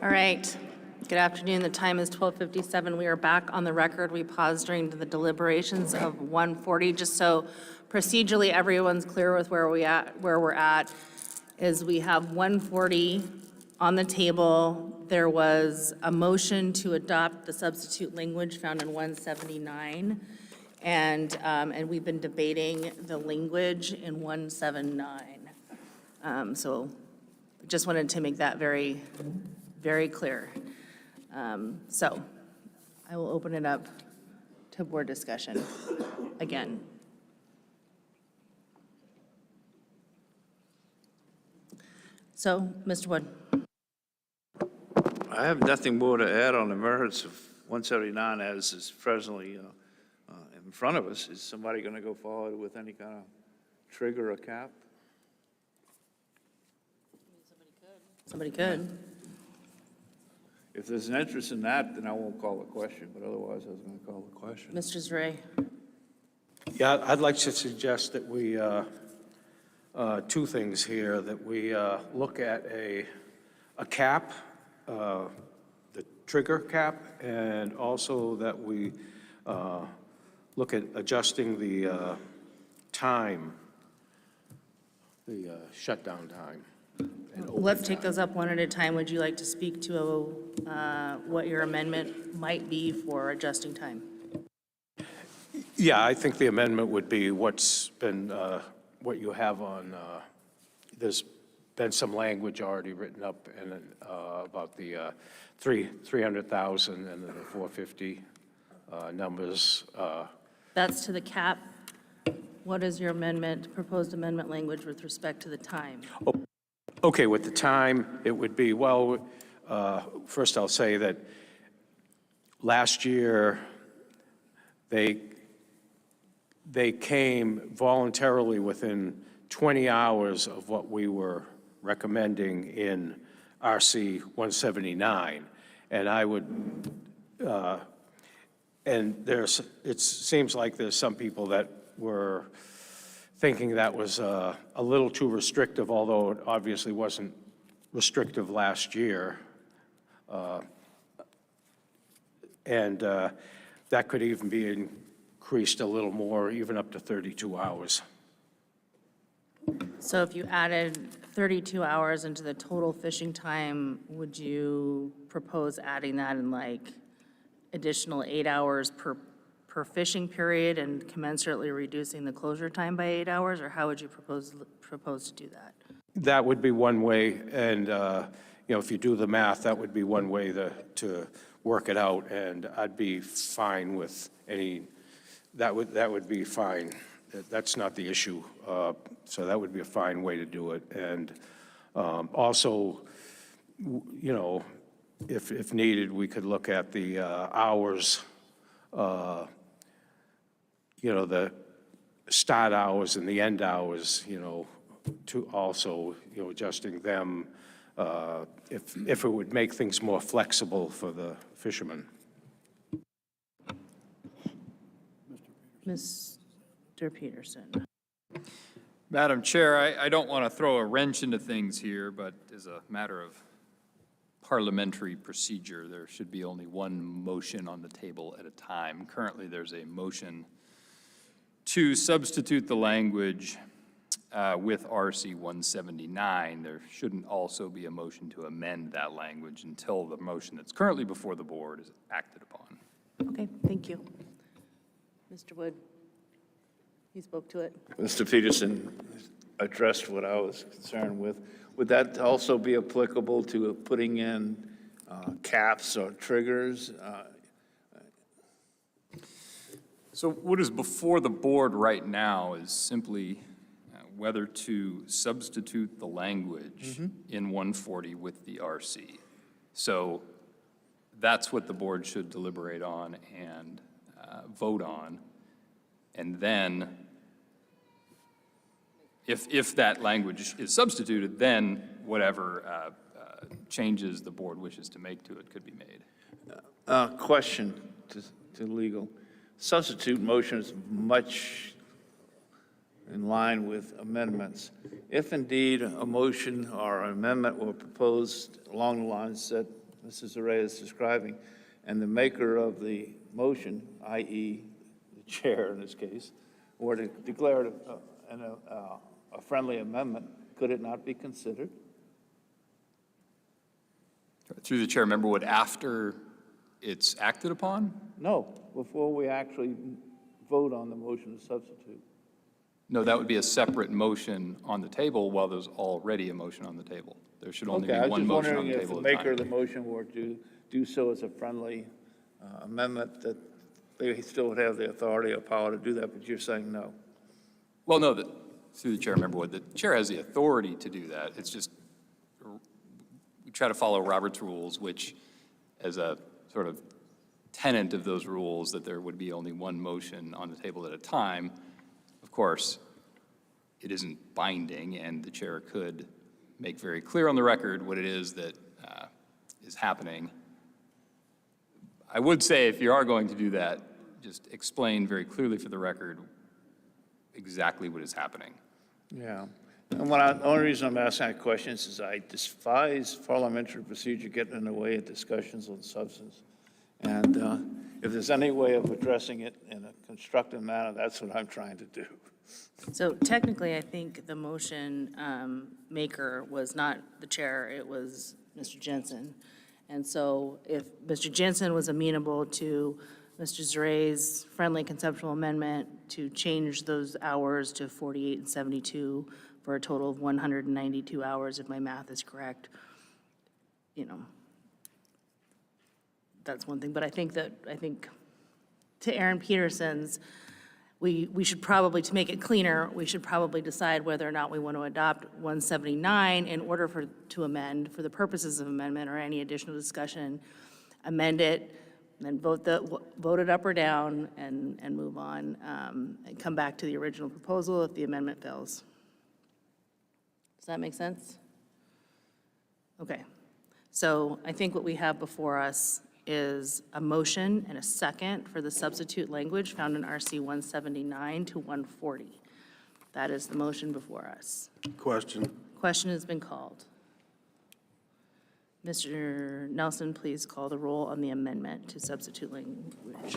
All right. Good afternoon. The time is 12:57. We are back on the record. We paused during the deliberations of 140. Just so procedurally everyone's clear with where we're at, is we have 140 on the table. There was a motion to adopt the substitute language found in 179, and we've been debating the language in 179. So just wanted to make that very, very clear. So I will open it up to board discussion again. So, Mr. Wood. I have nothing more to add on the merits of 179 as is presently in front of us. Is somebody going to go forward with any kind of trigger or cap? Somebody could. If there's an interest in that, then I won't call the question, but otherwise I was going to call the question. Mr. Zray. Yeah, I'd like to suggest that we, two things here, that we look at a cap, the trigger cap, and also that we look at adjusting the time, the shutdown time. Let's take those up one at a time. Would you like to speak to what your amendment might be for adjusting time? Yeah, I think the amendment would be what's been, what you have on, there's been some language already written up and about the 300,000 and then the 450 numbers. That's to the cap. What is your amendment, proposed amendment language with respect to the time? Okay, with the time, it would be, well, first I'll say that last year, they came voluntarily within 20 hours of what we were recommending in RC 179. And I would, and it seems like there's some people that were thinking that was a little too restrictive, although it obviously wasn't restrictive last year. And that could even be increased a little more, even up to 32 hours. So if you added 32 hours into the total fishing time, would you propose adding that in like additional 8 hours per fishing period and commensurately reducing the closure time by 8 hours, or how would you propose to do that? That would be one way, and if you do the math, that would be one way to work it out, and I'd be fine with any. That would be fine. That's not the issue. So that would be a fine way to do it, and also, if needed, we could look at the hours. The start hours and the end hours, to also, adjusting them, if it would make things more flexible for the fishermen. Mr. Peterson. Madam Chair, I don't want to throw a wrench into things here, but as a matter of parliamentary procedure, there should be only one motion on the table at a time. Currently, there's a motion to substitute the language with RC 179. There shouldn't also be a motion to amend that language until the motion that's currently before the board is acted upon. Okay, thank you. Mr. Wood, you spoke to it. Mr. Peterson addressed what I was concerned with. Would that also be applicable to putting in caps or triggers? So what is before the board right now is simply whether to substitute the language in 140 with the RC. So that's what the board should deliberate on and vote on. And then if that language is substituted, then whatever changes the board wishes to make to it could be made. Question to legal. Substitute motion is much in line with amendments. If indeed a motion or an amendment were proposed along the lines that Mrs. Array is describing, and the maker of the motion, i.e. the chair in this case, were to declare it a friendly amendment, could it not be considered? Through the chair, Member Wood, after it's acted upon? No, before we actually vote on the motion to substitute. No, that would be a separate motion on the table while there's already a motion on the table. There should only be Okay, I was one just motion on wondering the if the table at a maker of time. the motion were to do so as a friendly amendment, that they still would have the authority or power to do that, but you're saying no. Well, no, through the chair, Member Wood, the chair has the authority to do that. It's just, we try to follow Robert's rules, which as a sort of tenet of those rules, that there would be only one motion on the table at a time. Of course, it isn't binding, and the chair could make very clear on the record what it is that is happening. I would say if you are going to do that, just explain very clearly for the record exactly what is happening. Yeah. And the only reason I'm asking that question is I despise parliamentary procedure getting in the way of discussions on substance. And if there's any way of addressing it in a constructive manner, that's what I'm trying to do. So technically, I think the motion maker was not the chair, it was Mr. Jensen. And so if Mr. Jensen was amenable to Mr. Zaray's friendly conceptual amendment to change those hours to 48 and 72 for a total of 192 hours, if my math is correct, that's one thing. But I think to Aaron Peterson's, we should probably, to make it cleaner, we should probably decide whether or not we want to adopt 179 in order to amend, for the purposes of amendment or any additional discussion, amend it, then vote it up or down and move on, and come back to the original proposal if the amendment fails. Does that make sense? Okay. So I think what we have before us is a motion and a second for the substitute language found in RC 179 to 140. That is the motion before us. Question. Question has been called. Mr. Nelson, please call the roll on the amendment to substitute language.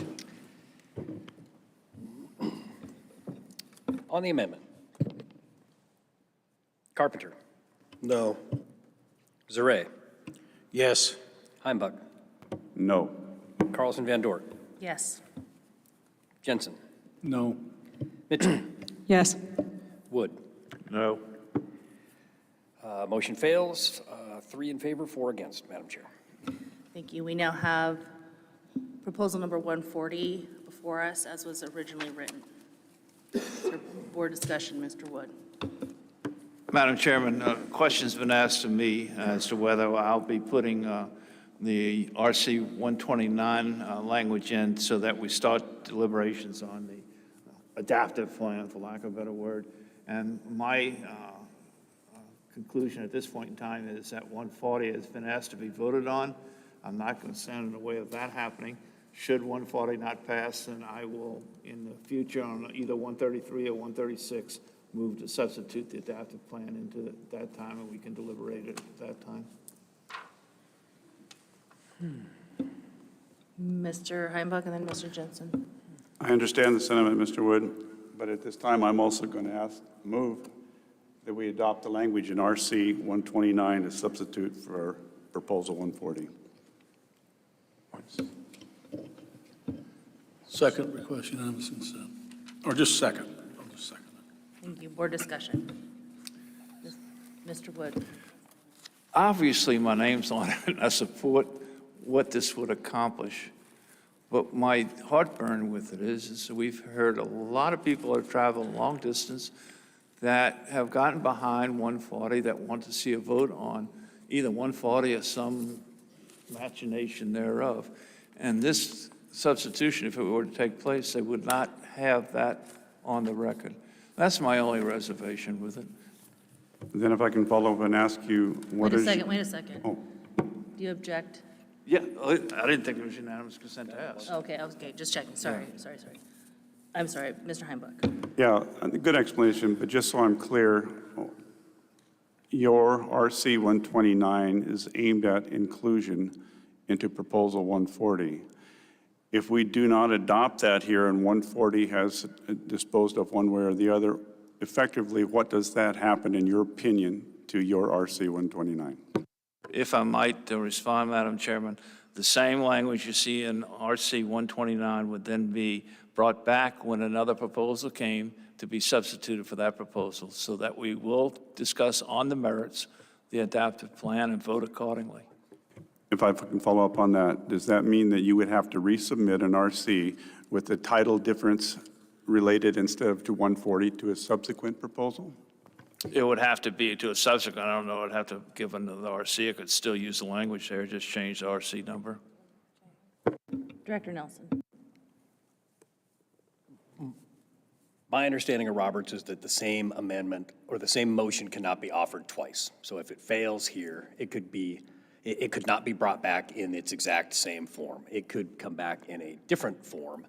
On the amendment. Carpenter. No. Zaray. Yes. Heimbach. No. Carlson Van Dort. Yes. Jensen. No. Mitchell. Yes. Wood. No. Motion fails. 3 in favor, 4 against, Madam Chair. Thank you. We now have proposal number 140 before us as was originally written. For board discussion, Mr. Wood. Madam Chairman, a question's been asked of me as to whether I'll be putting the RC 129 language in so that we start deliberations on the adaptive plan, for lack of a better word. And my conclusion at this point in time is that 140 has been asked to be voted on. I'm not going to stand in the way of that happening. Should 140 not pass, then I will, in the future, on either 133 or 136, move to substitute the adaptive plan into that time, and we can deliberate it at that time. Mr. Heimbach and then Mr. Jensen. I understand the sentiment, Mr. Wood, but at this time, I'm also going to move that we adopt the language in RC 129 to substitute for proposal 140. Second, request unanimous consent. Or just second. I'll just second it. Thank you. Board discussion. Mr. Wood. Obviously, my name's on it, and I support what this would accomplish. But my heartburn with it is we've heard a lot of people have traveled long distance that have gotten behind 140 that want to see a vote on either 140 or some machination thereof. And this substitution, if it were to take place, they would not have that on the record. That's my only reservation with it. Then if I can follow up and ask you, what is... Wait a second. Oh. Do you object? Yeah, I didn't think it was unanimous consent to ask. Okay, just checking. Sorry. I'm sorry, Mr. Heimbach. Yeah, a good explanation, but just so I'm clear, your RC 129 is aimed at inclusion into Proposal 140. If we do not adopt that here and 140 has disposed of one way or the other, effectively, what does that happen, in your opinion, to your RC 129? If I might respond, Madam Chairman, the same language you see in RC 129 would then be brought back when another proposal came to be substituted for that proposal, so that we will discuss on the merits the adaptive plan and vote accordingly. If I can follow up on that, does that mean that you would have to resubmit an RC with the title difference related instead of to 140 to a subsequent proposal? It would have to be to a subsequent, I don't know, I'd have to give another RC. I could still use the language there, just change the RC number. Director Nelson. My understanding of Roberts is that the same amendment or the same motion cannot be offered twice. So if it fails here, it could not be brought back in its exact same form. It could come back in a different form,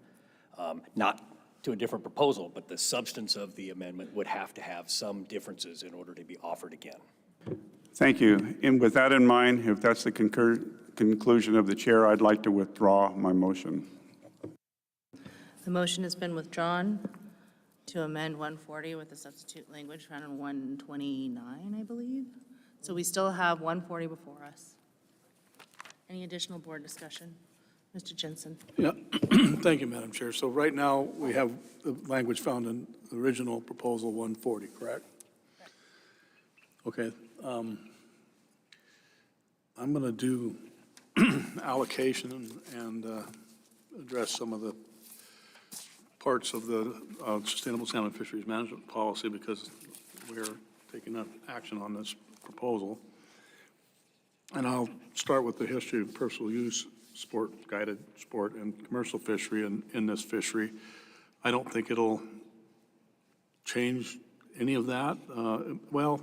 not to a different proposal, but the substance of the amendment would have to have some differences in order to be offered again. Thank you. And with that in mind, if that's the conclusion of the chair, I'd like to withdraw my motion. The motion has been withdrawn to amend 140 with the substitute language found in 129, I believe. So we still have 140 before us. Any additional board discussion? Mr. Jensen. Yeah, thank you, Madam Chair. So right now, we have the language found in the original proposal 140, correct? Okay. I'm going to do allocation and address some of the parts of the Sustainable Salmon Fisheries Management Policy, because we're taking action on this proposal. And I'll start with the history of personal use, sport, guided sport, and commercial fishery in this fishery. I don't think it'll change any of that. Well,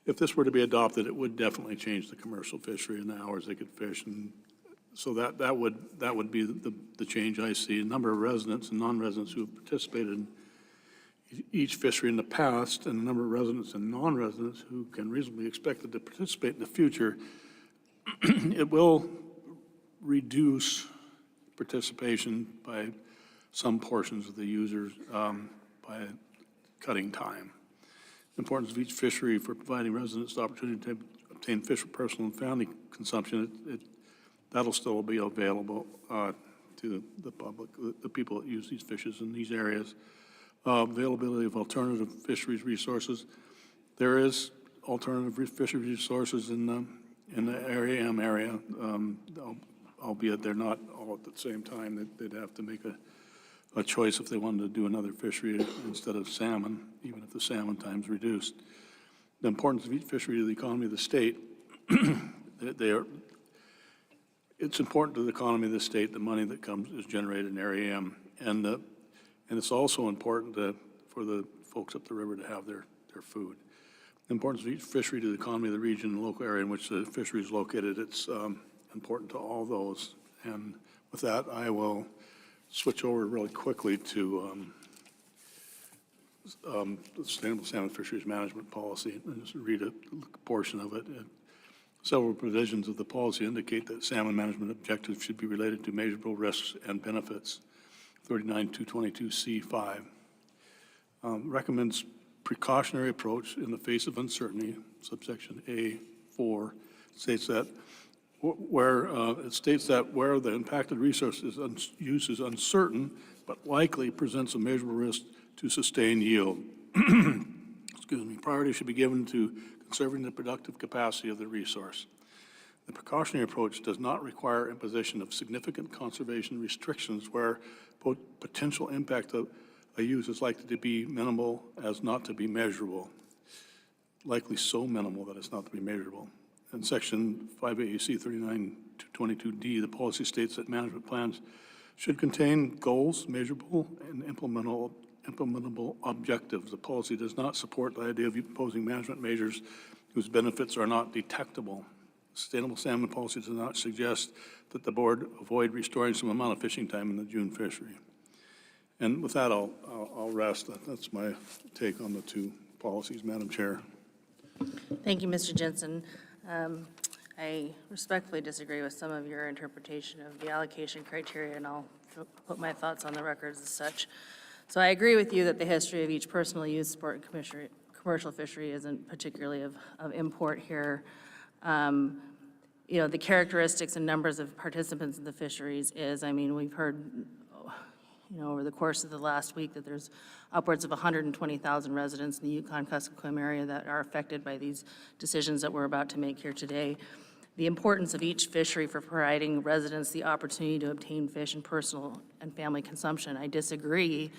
if this were to be adopted, it would definitely change the commercial fishery and the hours they could fish, and so that would be the change I see. A number of residents and non-residents who have participated in each fishery in the past, and the number of residents and non-residents who can reasonably expect to participate in the future, it will reduce participation by some portions of the users by cutting time. The importance of each fishery for providing residents the opportunity to obtain fish for personal and family consumption, that'll still be available to the public, the people that use these fishes in these areas. Availability of alternative fisheries resources. There is alternative fisheries resources in the ARAM area, albeit they're not all at the same time. They'd have to make a choice if they wanted to do another fishery instead of salmon, even if the salmon time's reduced. The importance of each fishery to the economy of the state, it's important to the economy of the state, the money that is generated in ARAM, and it's also important for the folks up the river to have their food. The importance of each fishery to the economy of the region and local area in which the fishery is located, it's important to all those. And with that, I will switch over really quickly to the Sustainable Salmon Fisheries Management Policy and just read a portion of it. Several provisions of the policy indicate that salmon management objectives should be related to measurable risks and benefits. 39.222C5 recommends precautionary approach in the face of uncertainty. Subsection A4 states that where the impacted resource use is uncertain but likely presents a measurable risk to sustained yield. Excuse me. Priority should be given to conserving the productive capacity of the resource. The precautionary approach does not require imposition of significant conservation restrictions where potential impact of a use is likely to be minimal as not to be measurable, likely so minimal that it's not to be measurable. In Section 5 AUC 39.222D, the policy states that management plans should contain goals, measurable, and implementable objectives. The policy does not support the idea of imposing management measures whose benefits are not detectable. Sustainable salmon policy does not suggest that the board avoid restoring some amount of fishing time in the June fishery. And with that, I'll rest. That's my take on the two policies, Madam Chair. Thank you, Mr. Jensen. I I respectfully disagree with some of your interpretation of the allocation criteria, and I'll put my thoughts on the records as such. So I agree with you that the history of each personal use, sport, and commercial fishery isn't particularly of import here. You know, the characteristics and numbers of participants in the fisheries is, I mean, we've heard, you know, over the course of the last week that there's upwards of 120,000 residents in the Yukon-Kuskokwim area that are affected by these decisions that we're about to make here today. The importance of each fishery for providing residents the opportunity to obtain fish in personal and family consumption. I disagree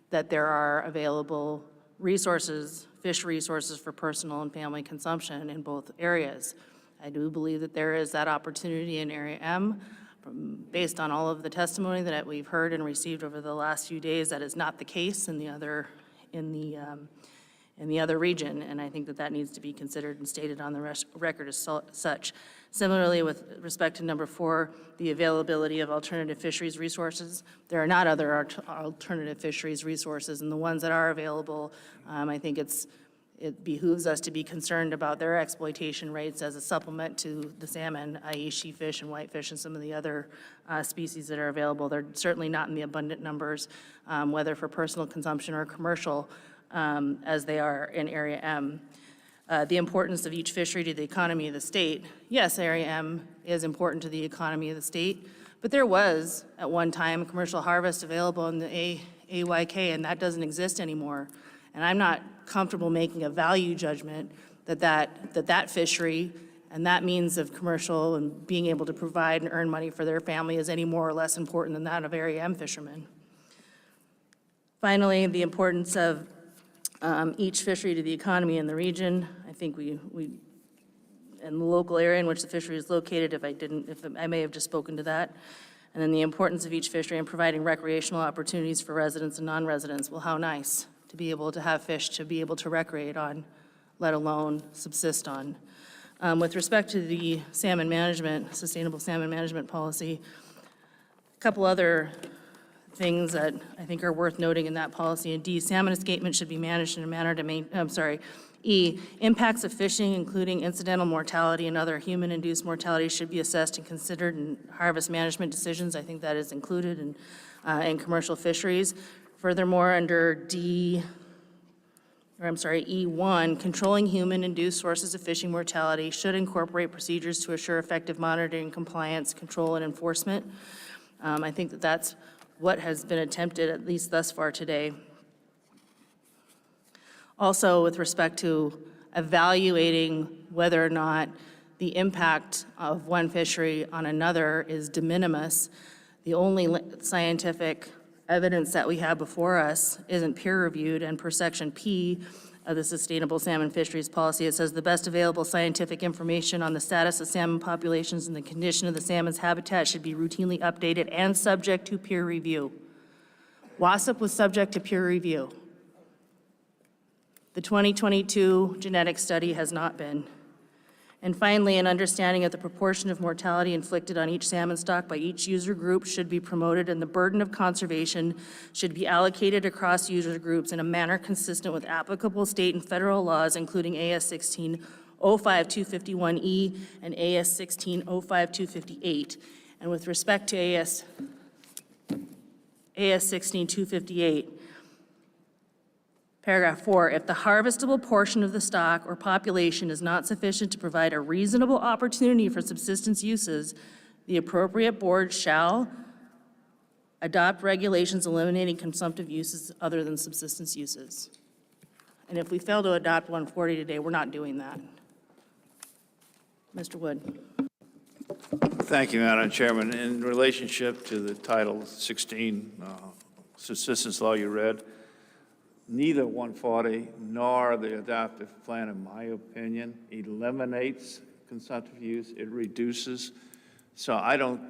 that there are available resources, fish resources for personal and family consumption in both areas. I do believe that there is that opportunity in Area M. Based on all of the testimony that we've heard and received over the last few days, that is not the case in the other region, and I think that that needs to be considered and stated on the record as such. Similarly, with respect to number 4, the availability of alternative fisheries resources, there are not other alternative fisheries resources, and the ones that are available, I think it behooves us to be concerned about their exploitation rates as a supplement to the salmon, i.e. sheefish and whitefish and some of the other species that are available. They're certainly not in the abundant numbers, whether for personal consumption or commercial, as they are in Area M. The importance of each fishery to the economy of the state. Yes, Area M is important to the economy of the state, but there was, at one time, commercial harvest available in the AYK, and that doesn't exist anymore. And I'm not comfortable making a value judgment that fishery and that means of commercial and being able to provide and earn money for their family is any more or less important than that of Area M fishermen. Finally, the importance of each fishery to the economy in the region. I think we in the local area in which the fishery is located, if I may have just spoken to that. And then the importance of each fishery in providing recreational opportunities for residents and non-residents. Well, how nice to be able to have fish to be able to recreate on, let alone subsist on. With respect to the salmon management, sustainable salmon management policy, a couple other things that I think are worth noting in that policy. And D, salmon escapement should be managed in a manner to E, impacts of fishing, including incidental mortality and other human-induced mortality, should be assessed and considered in harvest management decisions. I think that is included in commercial fisheries. Furthermore, under E1, controlling human-induced sources of fishing mortality should incorporate procedures to assure effective monitoring, compliance, control, and enforcement. I think that that's what has been attempted, at least thus far today. Also, with respect to evaluating whether or not the impact of one fishery on another is de minimis, the only scientific evidence that we have before us isn't peer-reviewed, and per section P of the Sustainable Salmon Fisheries Policy, it says the best available scientific information on the status of salmon populations and the condition of the salmon's habitat should be routinely updated and subject to peer review. WASP was subject to peer review. The 2022 genetic study has not been. And finally, an understanding of the proportion of mortality inflicted on each salmon stock by each user group should be promoted, and the burden of conservation should be allocated across user groups in a manner consistent with applicable state and federal laws, including AS 16-05-251E and AS 16-05-258. And with respect to AS 16-258, Paragraph 4, if the harvestable portion of the stock or population is not sufficient to provide a reasonable opportunity for subsistence uses, the appropriate board shall adopt regulations eliminating consumptive uses other than subsistence uses. And if we fail to adopt 140 today, we're not doing that. Mr. Wood. Thank you, Madam Chairman. In relationship to the Title 16 subsistence law you read, neither 140 nor the adaptive plan, in my opinion, eliminates consumptive use. It reduces. So I don't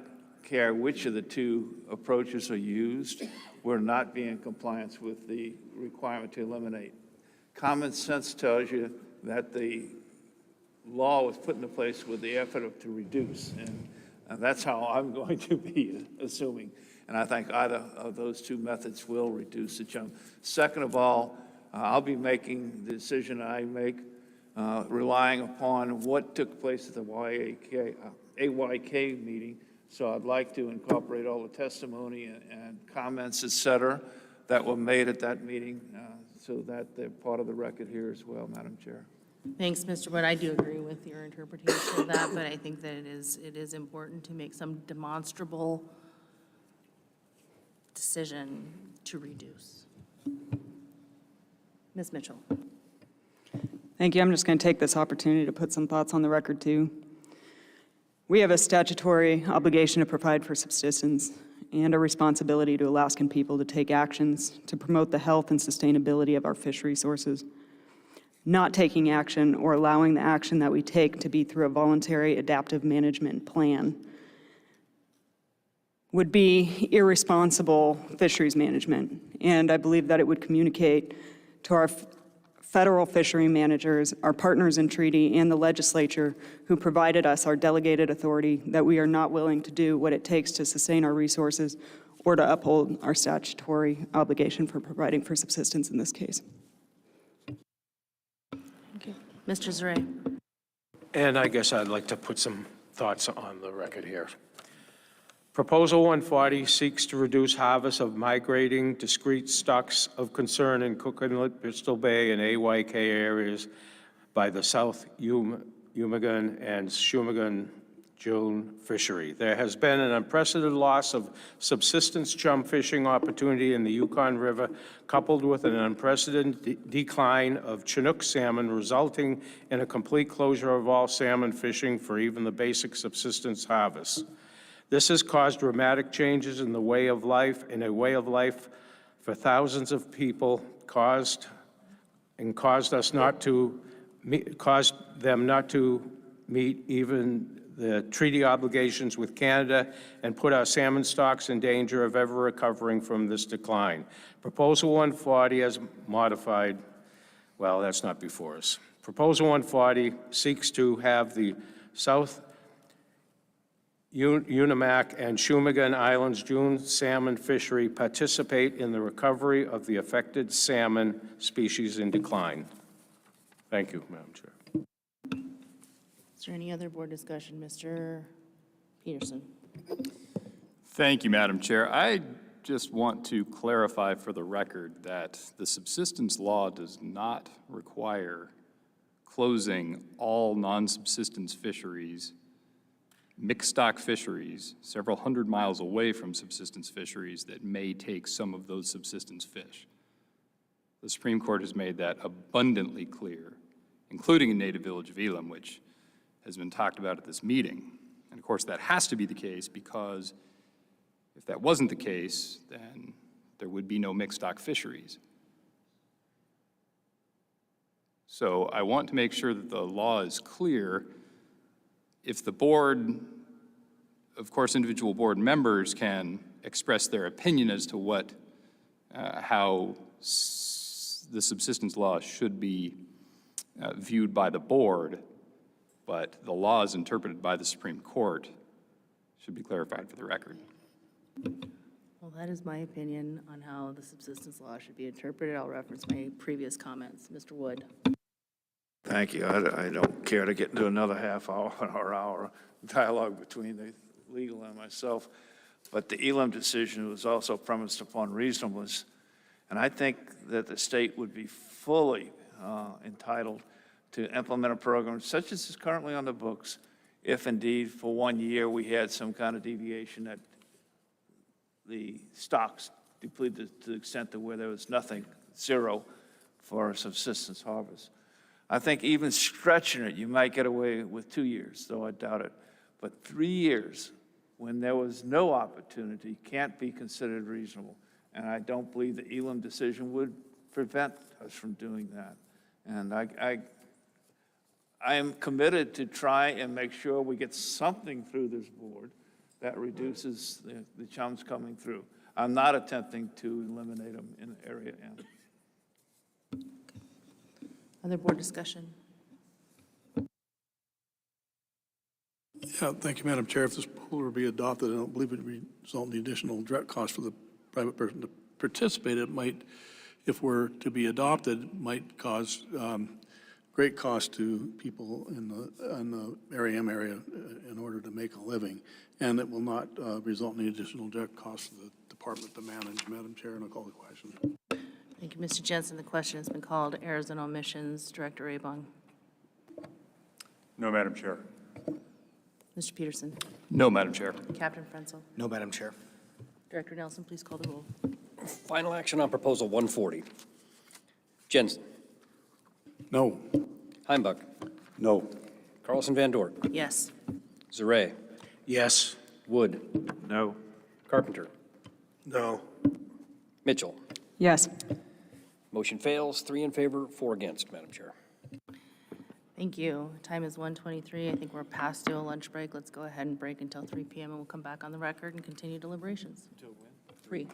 care which of the two approaches are used. We're not being in compliance with the requirement to eliminate. Common sense tells you that the law was put into place with the effort to reduce, and that's how I'm going to be assuming. And I think either of those two methods will reduce the jump. Second of all, I'll be making the decision I make relying upon what took place at the AYK meeting. So I'd like to incorporate all the testimony and comments, et cetera, that were made at that meeting, so that they're part of the record here as well, Madam Chair. Thanks, Mr. Wood. I do agree with your interpretation of that, but I think that it is important to make some demonstrable decision to reduce. Ms. Mitchell. Thank you. I'm just going to take this opportunity to put some thoughts on the record, too. We have a statutory obligation to provide for subsistence and a responsibility to Alaskan people to take actions to promote the health and sustainability of our fish resources. Not taking action or allowing the action that we take to be through a voluntary adaptive management plan would be irresponsible fisheries management. And I believe that it would communicate to our federal fishery managers, our partners in treaty, and the legislature who provided us our delegated authority that we are not willing to do what it takes to sustain our resources or to uphold our statutory obligation for providing for subsistence in this case. Thank you. Mr. Zare. And I guess I'd like to put some thoughts on the record here. Proposal 140 seeks to reduce harvest of migrating discrete stocks of concern in Cook Inlet, Bristol Bay, and AYK areas by the South Umigan and Shumagon June fishery. There has been an unprecedented loss of subsistence chum fishing opportunity in the Yukon River, coupled with an unprecedented decline of Chinook salmon, resulting in a complete closure of all salmon fishing for even the basic subsistence harvest. This has caused dramatic changes in the way of life, for thousands of people, caused them not to meet even the treaty obligations with Canada, and put our salmon stocks in danger of ever recovering from this decline. Proposal 140 as modified, well, that's not before us. Proposal 140 seeks to have the South Unimac and Shumagon Islands June salmon fishery participate in the recovery of the affected salmon species in decline. Thank you, Madam Chair. Is there any other board discussion? Mr. Peterson. Thank you, Madam Chair. I just want to clarify for the record that the subsistence law does not require closing all non-subsistence fisheries, mixed stock fisheries, several hundred miles away from subsistence fisheries that may take some of those subsistence fish. The Supreme Court has made that abundantly clear, including in native village of Elam, which has been talked about at this meeting. And of course, that has to be the case, because if that wasn't the case, then there would be no mixed stock fisheries. So I want to make sure that the law is clear. If the board, of course, individual board members can express their opinion as to what, how the subsistence law should be viewed by the board, but the laws interpreted by the Supreme Court should be clarified for the record. Well, that is my opinion on how the subsistence law should be interpreted. I'll reference my previous comments. Mr. Wood. Thank you. I don't care to get into another half hour or hour dialogue between the legal and myself, but the Elam decision was also premised upon reasonableness, and I think that the state would be fully entitled to implement a program such as is currently on the books, if indeed for 1 year we had some kind of deviation that the stocks depleted to the extent to where there was nothing, zero, for a subsistence harvest. I think even stretching it, you might get away with 2 years, though I doubt it. But 3 years, when there was no opportunity, can't be considered reasonable. And I don't believe the Elam decision would prevent us from doing that. And I am committed to try and make sure we get something through this board that reduces the chums coming through. I'm not attempting to eliminate them in Area M. Other board discussion? Yeah, thank you, Madam Chair. If this proposal were to be adopted, I don't believe it would result in the additional direct cost for the private person to participate. It might, if we're to be adopted, might cause great cost to people in the Mary M area in order to make a living, and it will not result in any additional direct costs to the department to manage. Madam Chair, and I'll call the question. Thank you, Mr. Jensen. The question has been called. Errors and omissions, Director Abong. No, Madam Chair. Mr. Peterson. No, Madam Chair. Captain Frenzel. No, Madam Chair. Director Nelson, please call the roll. Final action on proposal 140. Jensen. No. Heimbach. No. Carlson Van Dort. Yes. Zaray. Yes. Wood. No. Carpenter. No. Mitchell. Yes. Motion fails, 3 in favor, 4 against, Madam Chair. Thank you. Time is 1:23. I think we're past due a lunch break. Let's go ahead and break until 3 p.m. and we'll come back on the record and continue deliberations. Until when? 3.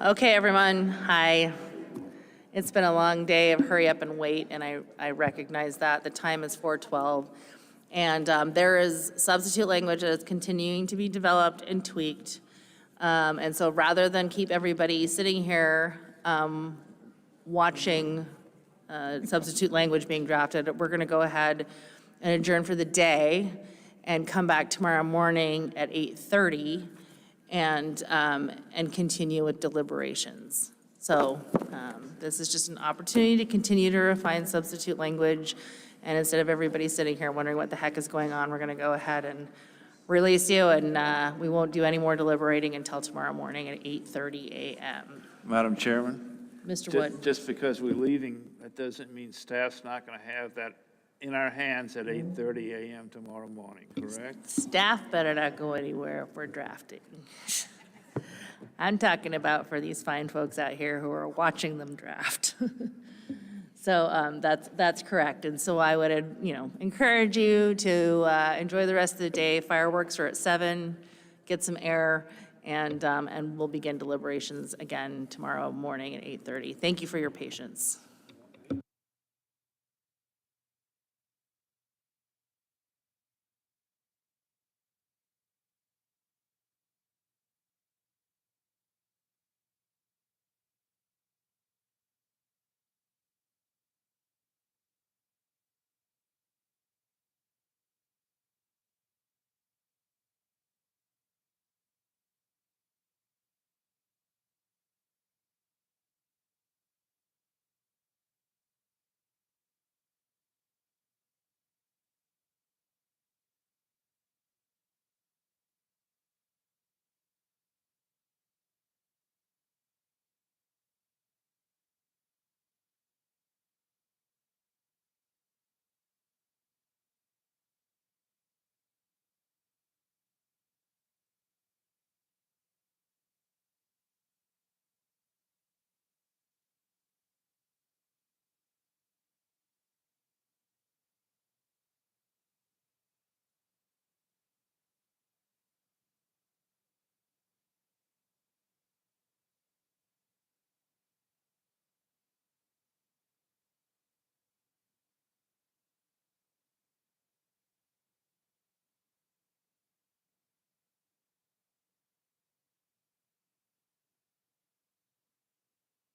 Okay, everyone, hi. It's been a long day of hurry up and wait, and I recognize that. The time is 4:12. And there is substitute language that is continuing to be developed and tweaked. And so rather than keep everybody sitting here watching substitute language being drafted, we're going to go ahead and adjourn for the day and come back tomorrow morning at 8:30 and continue with deliberations. So this is just an opportunity to continue to refine substitute language. And instead of everybody sitting here wondering what the heck is going on, we're going to go ahead and release you, and we won't do any more deliberating until tomorrow morning at 8:30 a.m. Madam Chairman? Mr. Wood? Just because we're leaving, that doesn't mean staff's not going to have that in our hands at 8:30 a.m. tomorrow morning, correct? Staff better not go anywhere if we're drafting. I'm talking about for these fine folks out here who are watching them draft. So that's correct. And so I would, encourage you to enjoy the rest of the day. Fireworks are at 7, get some air, and we'll begin deliberations again tomorrow morning at 8:30. Thank you for your patience.